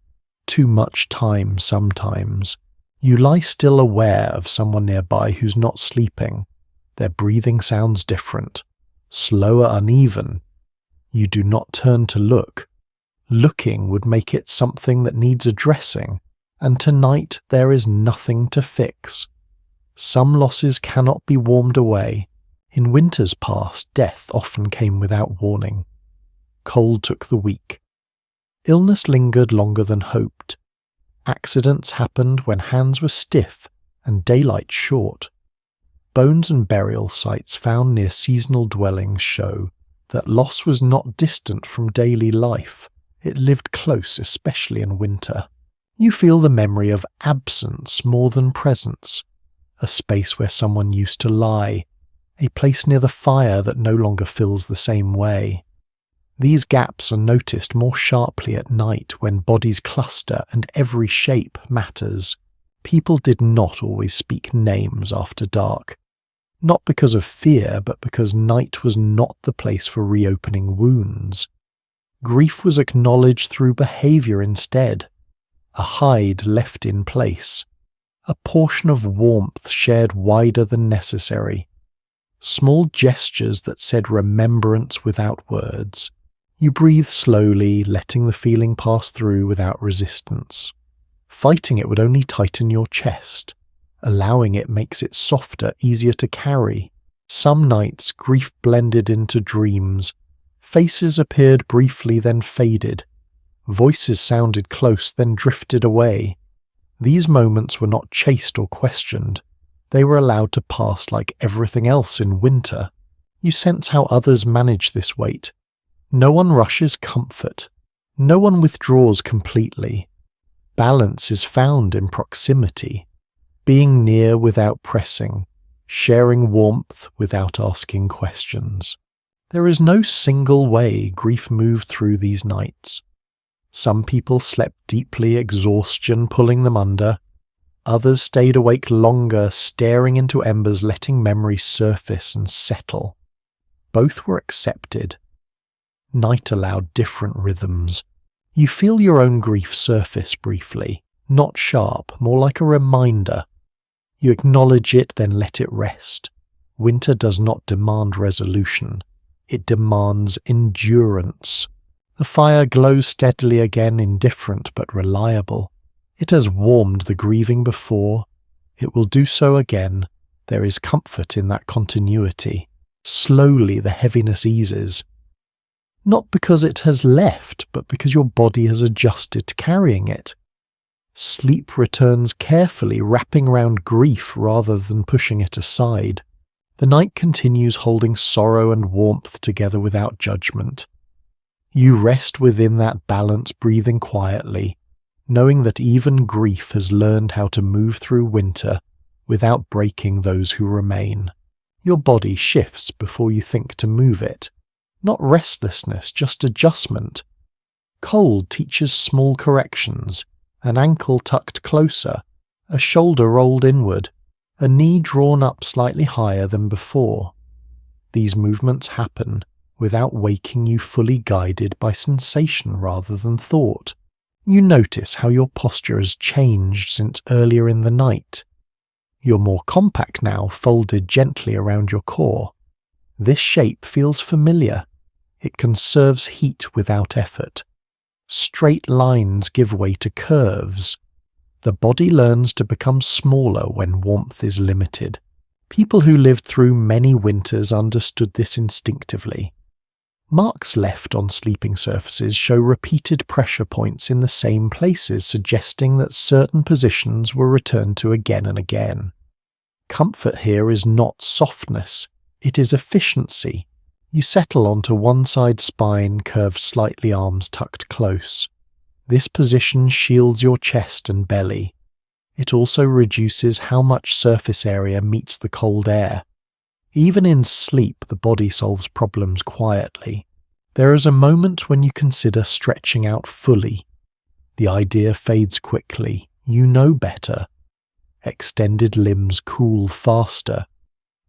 S1: too much time sometimes. You lie still, aware of someone nearby who's not sleeping. Their breathing sounds different, slower, uneven. You do not turn to look. Looking would make it something that needs addressing, and tonight there is nothing to fix. Some losses cannot be warmed away. In winters past, death often came without warning. Cold took the weak. Illness lingered longer than hoped. Accidents happened when hands were stiff and daylight short. Bones and burial sites found near seasonal dwellings show that loss was not distant from daily life. It lived close, especially in winter. You feel the memory of absence more than presence. A space where someone used to lie. A place near the fire that no longer fills the same way. These gaps are noticed more sharply at night when bodies cluster and every shape matters. People did not always speak names after dark. Not because of fear, but because night was not the place for reopening wounds. Grief was acknowledged through behavior instead. A hide left in place. A portion of warmth shared wider than necessary. Small gestures that said remembrance without words. You breathe slowly, letting the feeling pass through without resistance. Fighting it would only tighten your chest. Allowing it makes it softer, easier to carry. Some nights, grief blended into dreams. Faces appeared briefly, then faded. Voices sounded close, then drifted away. These moments were not chased or questioned. They were allowed to pass like everything else in winter. You sense how others manage this weight. No one rushes comfort. No one withdraws completely. Balance is found in proximity. Being near without pressing. Sharing warmth without asking questions. There is no single way grief moved through these nights. Some people slept deeply, exhaustion pulling them under. Others stayed awake longer, staring into embers, letting memories surface and settle. Both were accepted. Night allowed different rhythms. You feel your own grief surface briefly, not sharp, more like a reminder. You acknowledge it, then let it rest. Winter does not demand resolution. It demands endurance. The fire glows steadily again, indifferent but reliable. It has warmed the grieving before. It will do so again. There is comfort in that continuity. Slowly the heaviness eases. Not because it has left, but because your body has adjusted to carrying it. Sleep returns carefully, wrapping around grief rather than pushing it aside. The night continues holding sorrow and warmth together without judgment. You rest within that balance, breathing quietly, knowing that even grief has learned how to move through winter without breaking those who remain. Your body shifts before you think to move it. Not restlessness, just adjustment. Cold teaches small corrections, an ankle tucked closer, a shoulder rolled inward, a knee drawn up slightly higher than before. These movements happen without waking you, fully guided by sensation rather than thought. You notice how your posture has changed since earlier in the night. You're more compact now, folded gently around your core. This shape feels familiar. It conserves heat without effort. Straight lines give way to curves. The body learns to become smaller when warmth is limited. People who lived through many winters understood this instinctively. Marks left on sleeping surfaces show repeated pressure points in the same places, suggesting that certain positions were returned to again and again. Comfort here is not softness, it is efficiency. You settle onto one side spine, curved slightly, arms tucked close. This position shields your chest and belly. It also reduces how much surface area meets the cold air. Even in sleep, the body solves problems quietly. There is a moment when you consider stretching out fully. The idea fades quickly. You know better. Extended limbs cool faster.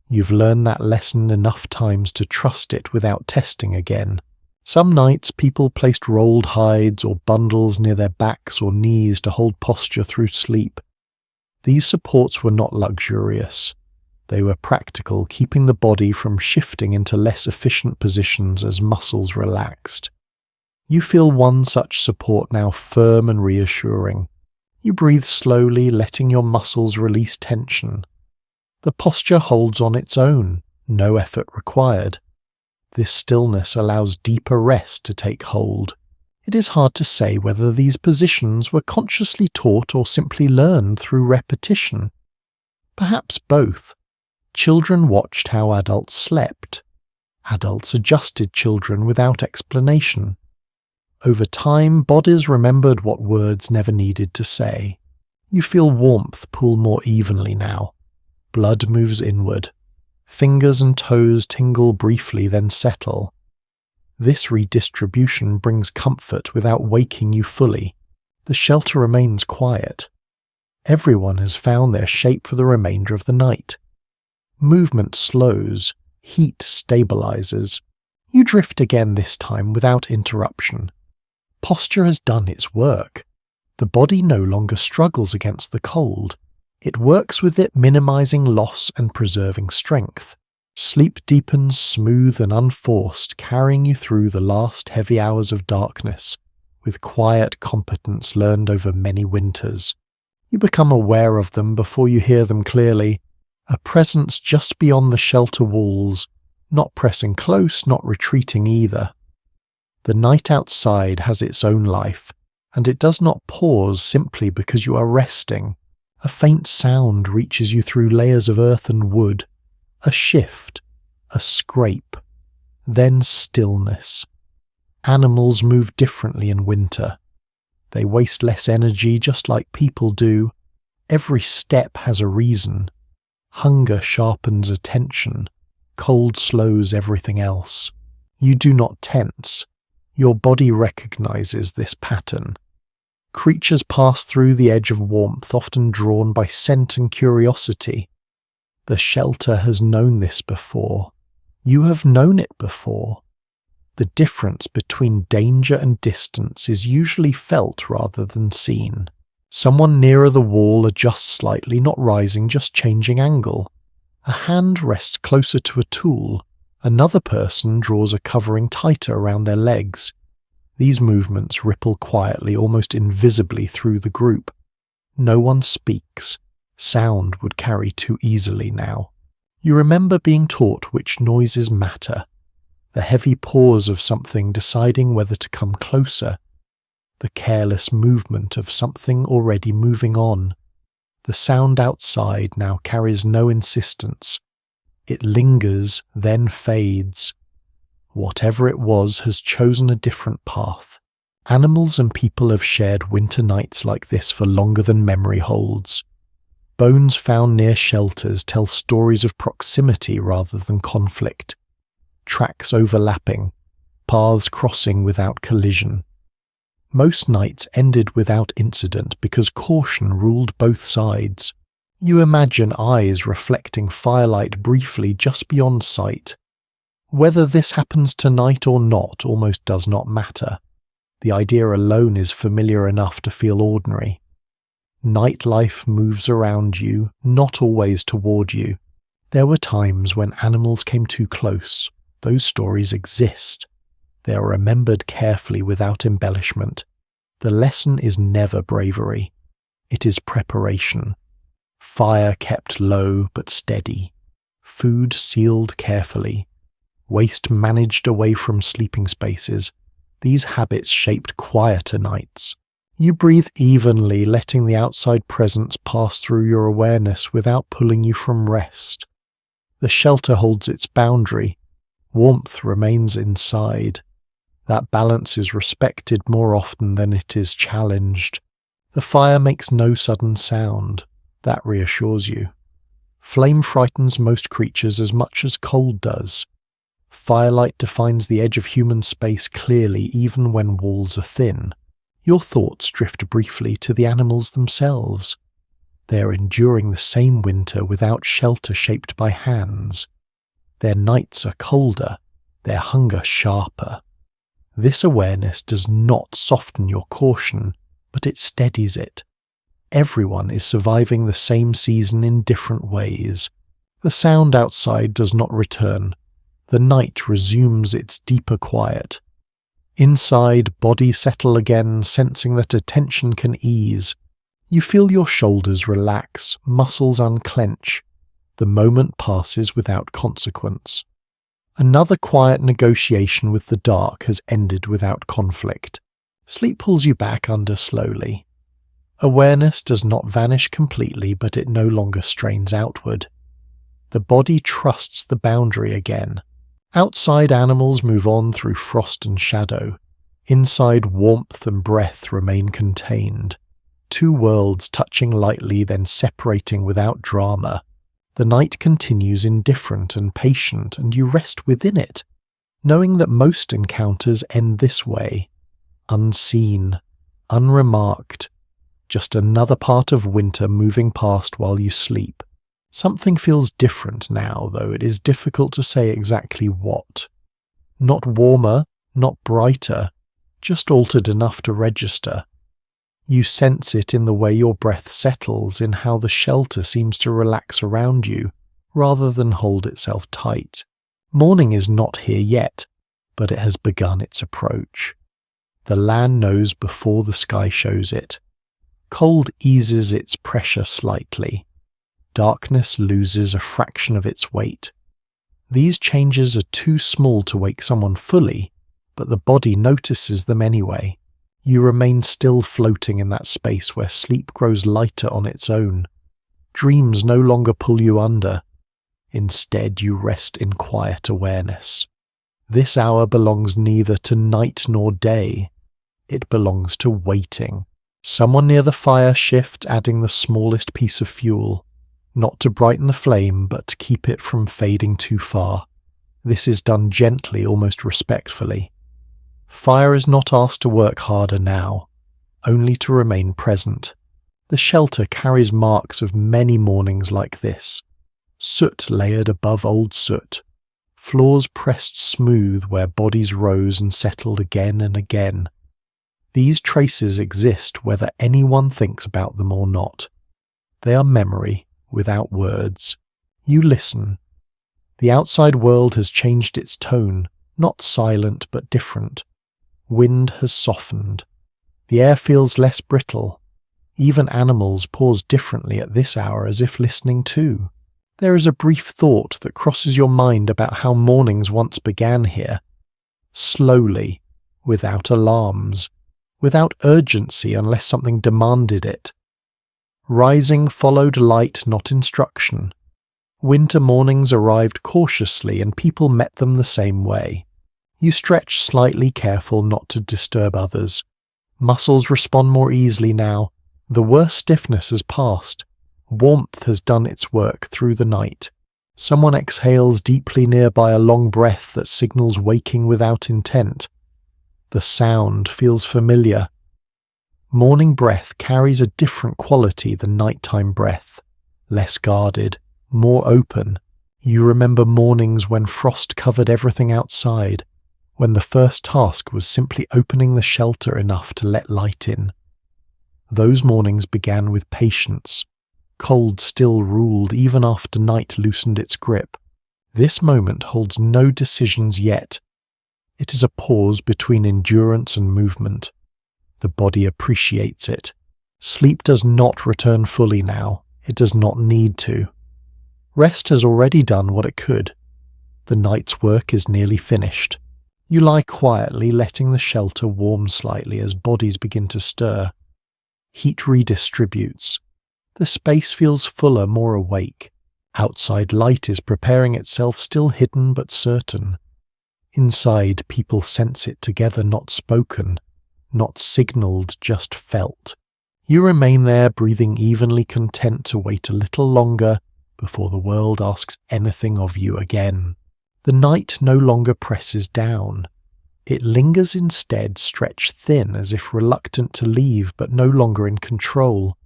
S1: You've learned that lesson enough times to trust it without testing again. Some nights people placed rolled hides or bundles near their backs or knees to hold posture through sleep. These supports were not luxurious. They were practical, keeping the body from shifting into less efficient positions as muscles relaxed. You feel one such support now, firm and reassuring. You breathe slowly, letting your muscles release tension. The posture holds on its own, no effort required. This stillness allows deeper rest to take hold. It is hard to say whether these positions were consciously taught or simply learned through repetition. Perhaps both. Children watched how adults slept. Adults adjusted children without explanation. Over time, bodies remembered what words never needed to say. You feel warmth pool more evenly now. Blood moves inward. Fingers and toes tingle briefly, then settle. This redistribution brings comfort without waking you fully. The shelter remains quiet. Everyone has found their shape for the remainder of the night. Movement slows, heat stabilizes. You drift again this time without interruption. Posture has done its work. The body no longer struggles against the cold. It works with it, minimizing loss and preserving strength. Sleep deepens, smooth and unforced, carrying you through the last heavy hours of darkness, with quiet competence learned over many winters. You become aware of them before you hear them clearly, a presence just beyond the shelter walls, not pressing close, not retreating either. The night outside has its own life, and it does not pause simply because you are resting. A faint sound reaches you through layers of earth and wood. A shift, a scrape, then stillness. Animals move differently in winter. They waste less energy just like people do. Every step has a reason. Hunger sharpens attention. Cold slows everything else. You do not tense. Your body recognizes this pattern. Creatures pass through the edge of warmth, often drawn by scent and curiosity. The shelter has known this before. You have known it before. The difference between danger and distance is usually felt rather than seen. Someone nearer the wall adjusts slightly, not rising, just changing angle. A hand rests closer to a tool. Another person draws a covering tighter around their legs. These movements ripple quietly, almost invisibly through the group. No one speaks. Sound would carry too easily now. You remember being taught which noises matter. the heavy pause of something deciding whether to come closer, the careless movement of something already moving on. The sound outside now carries no insistence. It lingers, then fades. Whatever it was has chosen a different path. Animals and people have shared winter nights like this for longer than memory holds. Bones found near shelters tell stories of proximity rather than conflict. Tracks overlapping, paths crossing without collision. Most nights ended without incident because caution ruled both sides. You imagine eyes reflecting firelight briefly just beyond sight. Whether this happens tonight or not almost does not matter. The idea alone is familiar enough to feel ordinary. Nightlife moves around you, not always toward you. There were times when animals came too close. Those stories exist. They are remembered carefully without embellishment. The lesson is never bravery. It is preparation. Fire kept low but steady. Food sealed carefully. Waste managed away from sleeping spaces. These habits shaped quieter nights. You breathe evenly, letting the outside presence pass through your awareness without pulling you from rest. The shelter holds its boundary. Warmth remains inside. That balance is respected more often than it is challenged. The fire makes no sudden sound. That reassures you. Flame frightens most creatures as much as cold does. Firelight defines the edge of human space clearly even when walls are thin. Your thoughts drift briefly to the animals themselves. They are enduring the same winter without shelter shaped by hands. Their nights are colder, their hunger sharper. This awareness does not soften your caution, but it steadies it. Everyone is surviving the same season in different ways. The sound outside does not return. The night resumes its deeper quiet. Inside, bodies settle again, sensing that attention can ease. You feel your shoulders relax, muscles unclench. The moment passes without consequence. Another quiet negotiation with the dark has ended without conflict. Sleep pulls you back under slowly. Awareness does not vanish completely, but it no longer strains outward. The body trusts the boundary again. Outside animals move on through frost and shadow. Inside, warmth and breath remain contained. Two worlds touching lightly, then separating without drama. The night continues indifferent and patient, and you rest within it, knowing that most encounters end this way. Unseen, unremarked. Just another part of winter moving past while you sleep. Something feels different now, though it is difficult to say exactly what. Not warmer, not brighter, just altered enough to register. You sense it in the way your breath settles, in how the shelter seems to relax around you, rather than hold itself tight. Morning is not here yet, but it has begun its approach. The land knows before the sky shows it. Cold eases its pressure slightly. Darkness loses a fraction of its weight. These changes are too small to wake someone fully, but the body notices them anyway. You remain still floating in that space where sleep grows lighter on its own. Dreams no longer pull you under. Instead, you rest in quiet awareness. This hour belongs neither to night nor day. It belongs to waiting. Someone near the fire shift, adding the smallest piece of fuel. Not to brighten the flame, but to keep it from fading too far. This is done gently, almost respectfully. Fire is not asked to work harder now, only to remain present. The shelter carries marks of many mornings like this. Soot layered above old soot. Floors pressed smooth where bodies rose and settled again and again. These traces exist whether anyone thinks about them or not. They are memory, without words. You listen. The outside world has changed its tone, not silent but different. Wind has softened. The air feels less brittle. Even animals pause differently at this hour as if listening too. There is a brief thought that crosses your mind about how mornings once began here. Slowly, without alarms, without urgency unless something demanded it. Rising followed light, not instruction. Winter mornings arrived cautiously and people met them the same way. You stretch slightly, careful not to disturb others. Muscles respond more easily now. The worst stiffness has passed. Warmth has done its work through the night. Someone exhales deeply nearby, a long breath that signals waking without intent. The sound feels familiar. Morning breath carries a different quality than nighttime breath. Less guarded, more open. You remember mornings when frost covered everything outside, when the first task was simply opening the shelter enough to let light in. Those mornings began with patience. Cold still ruled even after night loosened its grip. This moment holds no decisions yet. It is a pause between endurance and movement. The body appreciates it. Sleep does not return fully now. It does not need to. Rest has already done what it could. The night's work is nearly finished. You lie quietly, letting the shelter warm slightly as bodies begin to stir. Heat redistributes. The space feels fuller, more awake. Outside light is preparing itself, still hidden but certain. Inside, people sense it together, not spoken, not signalled, just felt. You remain there, breathing evenly, content to wait a little longer before the world asks anything of you again. The night no longer presses down. It lingers instead, stretched thin as if reluctant to leave but no longer in control.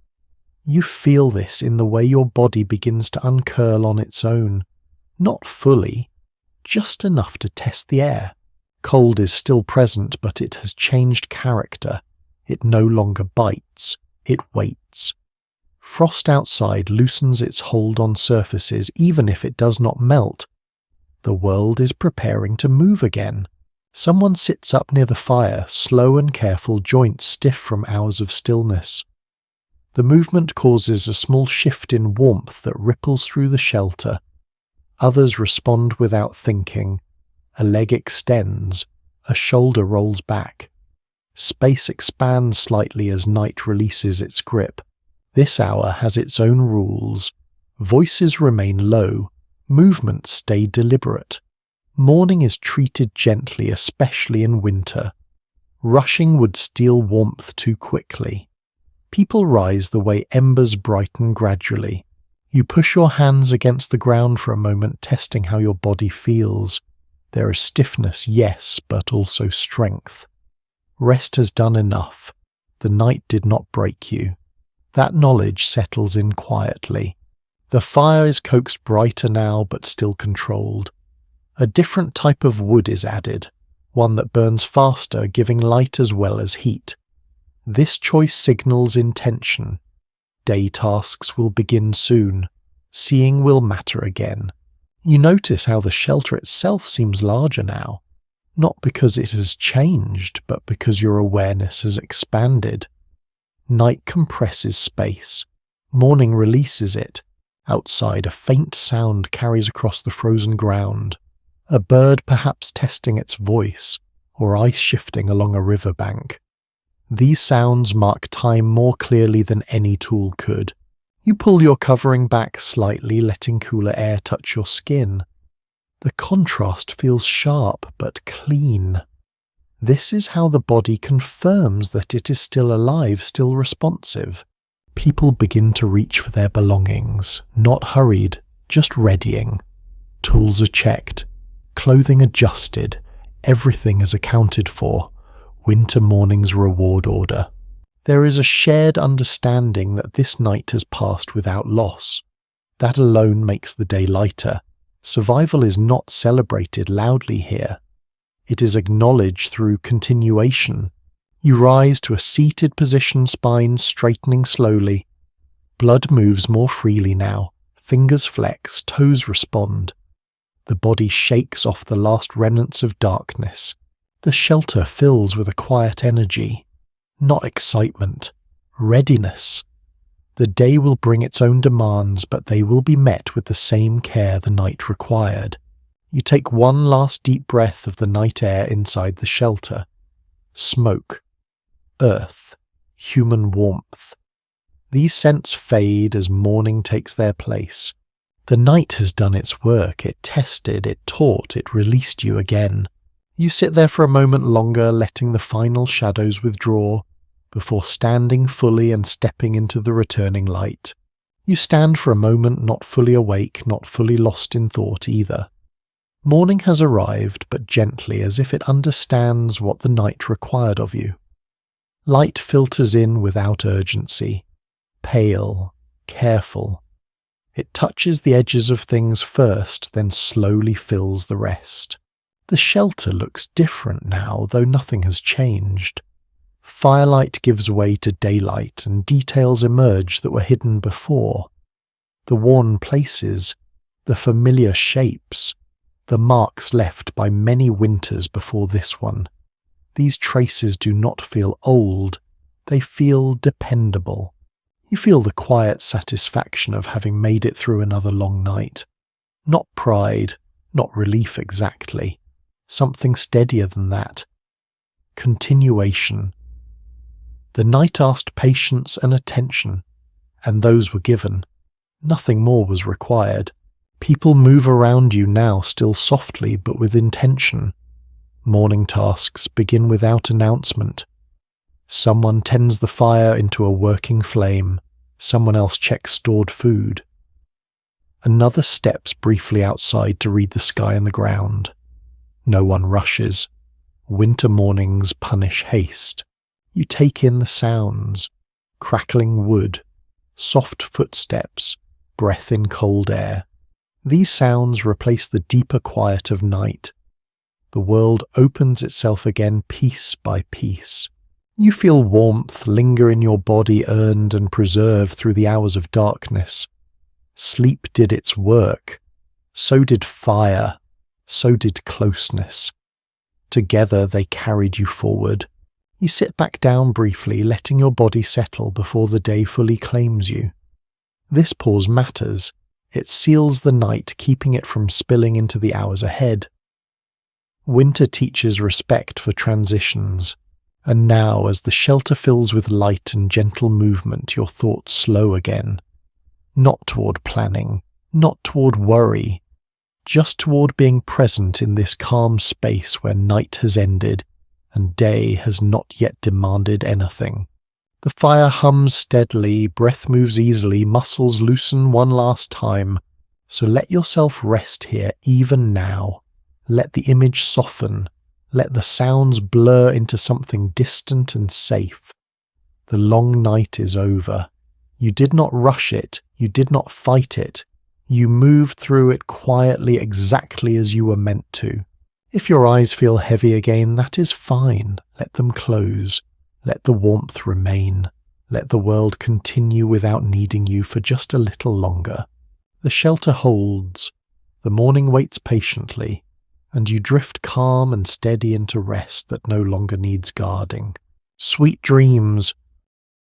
S1: You feel this in the way your body begins to uncurl on its own. Not fully, just enough to test the air. Cold is still present, but it has changed character. It no longer bites, it waits. Frost outside loosens its hold on surfaces, even if it does not melt. The world is preparing to move again. Someone sits up near the fire, slow and careful, joints stiff from hours of stillness. The movement causes a small shift in warmth that ripples through the shelter. Others respond without thinking. A leg extends, a shoulder rolls back. Space expands slightly as night releases its grip. This hour has its own rules. Voices remain low, movements stay deliberate. Morning is treated gently, especially in winter. Rushing would steal warmth too quickly. People rise the way embers brighten gradually. You push your hands against the ground for a moment, testing how your body feels. There is stiffness, yes, but also strength. Rest has done enough. The night did not break you. That knowledge settles in quietly. The fire is coaxed brighter now, but still controlled. A different type of wood is added, one that burns faster, giving light as well as heat. This choice signals intention. Day tasks will begin soon. Seeing will matter again. You notice how the shelter itself seems larger now, not because it has changed, but because your awareness has expanded. Night compresses space. Morning releases it. Outside, a faint sound carries across the frozen ground. A bird perhaps testing its voice, or ice shifting along a riverbank. These sounds mark time more clearly than any tool could. You pull your covering back slightly, letting cooler air touch your skin. The contrast feels sharp but clean. This is how the body confirms that it is still alive, still responsive. People begin to reach for their belongings, not hurried, just readying. Tools are checked, clothing adjusted, everything is accounted for. Winter morning's reward order. There is a shared understanding that this night has passed without loss. That alone makes the day lighter. Survival is not celebrated loudly here. It is acknowledged through continuation. You rise to a seated position, spine straightening slowly. Blood moves more freely now. Fingers flex, toes respond. The body shakes off the last remnants of darkness. The shelter fills with a quiet energy. Not excitement, readiness. The day will bring its own demands, but they will be met with the same care the night required. You take one last deep breath of the night air inside the shelter. Smoke, earth, human warmth. These scents fade as morning takes their place. The night has done its work. It tested, it taught, it released you again. You sit there for a moment longer, letting the final shadows withdraw, before standing fully and stepping into the returning light. You stand for a moment not fully awake, not fully lost in thought either. Morning has arrived, but gently, as if it understands what the night required of you. Light filters in without urgency, pale, careful. It touches the edges of things first, then slowly fills the rest. The shelter looks different now, though nothing has changed. Firelight gives way to daylight, and details emerge that were hidden before. The worn places, the familiar shapes, the marks left by many winters before this one. These traces do not feel old, they feel dependable. You feel the quiet satisfaction of having made it through another long night. Not pride, not relief exactly. Something steadier than that. Continuation. The night asked patience and attention, and those were given. Nothing more was required. People move around you now, still softly but with intention. Morning tasks begin without announcement. Someone tends the fire into a working flame. Someone else checks stored food. Another steps briefly outside to read the sky and the ground. No one rushes. Winter mornings punish haste. You take in the sounds. Crackling wood, soft footsteps, breath in cold air. These sounds replace the deeper quiet of night. The world opens itself again piece by piece. You feel warmth linger in your body, earned and preserved through the hours of darkness. Sleep did its work. So did fire. So did closeness. Together they carried you forward. You sit back down briefly, letting your body settle before the day fully claims you. This pause matters. It seals the night, keeping it from spilling into the hours ahead. Winter teaches respect for transitions. And now, as the shelter fills with light and gentle movement, your thoughts slow again. Not toward planning, not toward worry, just toward being present in this calm space where night has ended and day has not yet demanded anything. The fire hums steadily, breath moves easily, muscles loosen one last time. So let yourself rest here even now. Let the image soften. Let the sounds blur into something distant and safe. The long night is over. You did not rush it. You did not fight it. You moved through it quietly, exactly as you were meant to. If your eyes feel heavy again, that is fine. Let them close. Let the warmth remain. Let the world continue without needing you for just a little longer. The shelter holds. The morning waits patiently. And you drift calm and steady into rest that no longer needs guarding. Sweet dreams,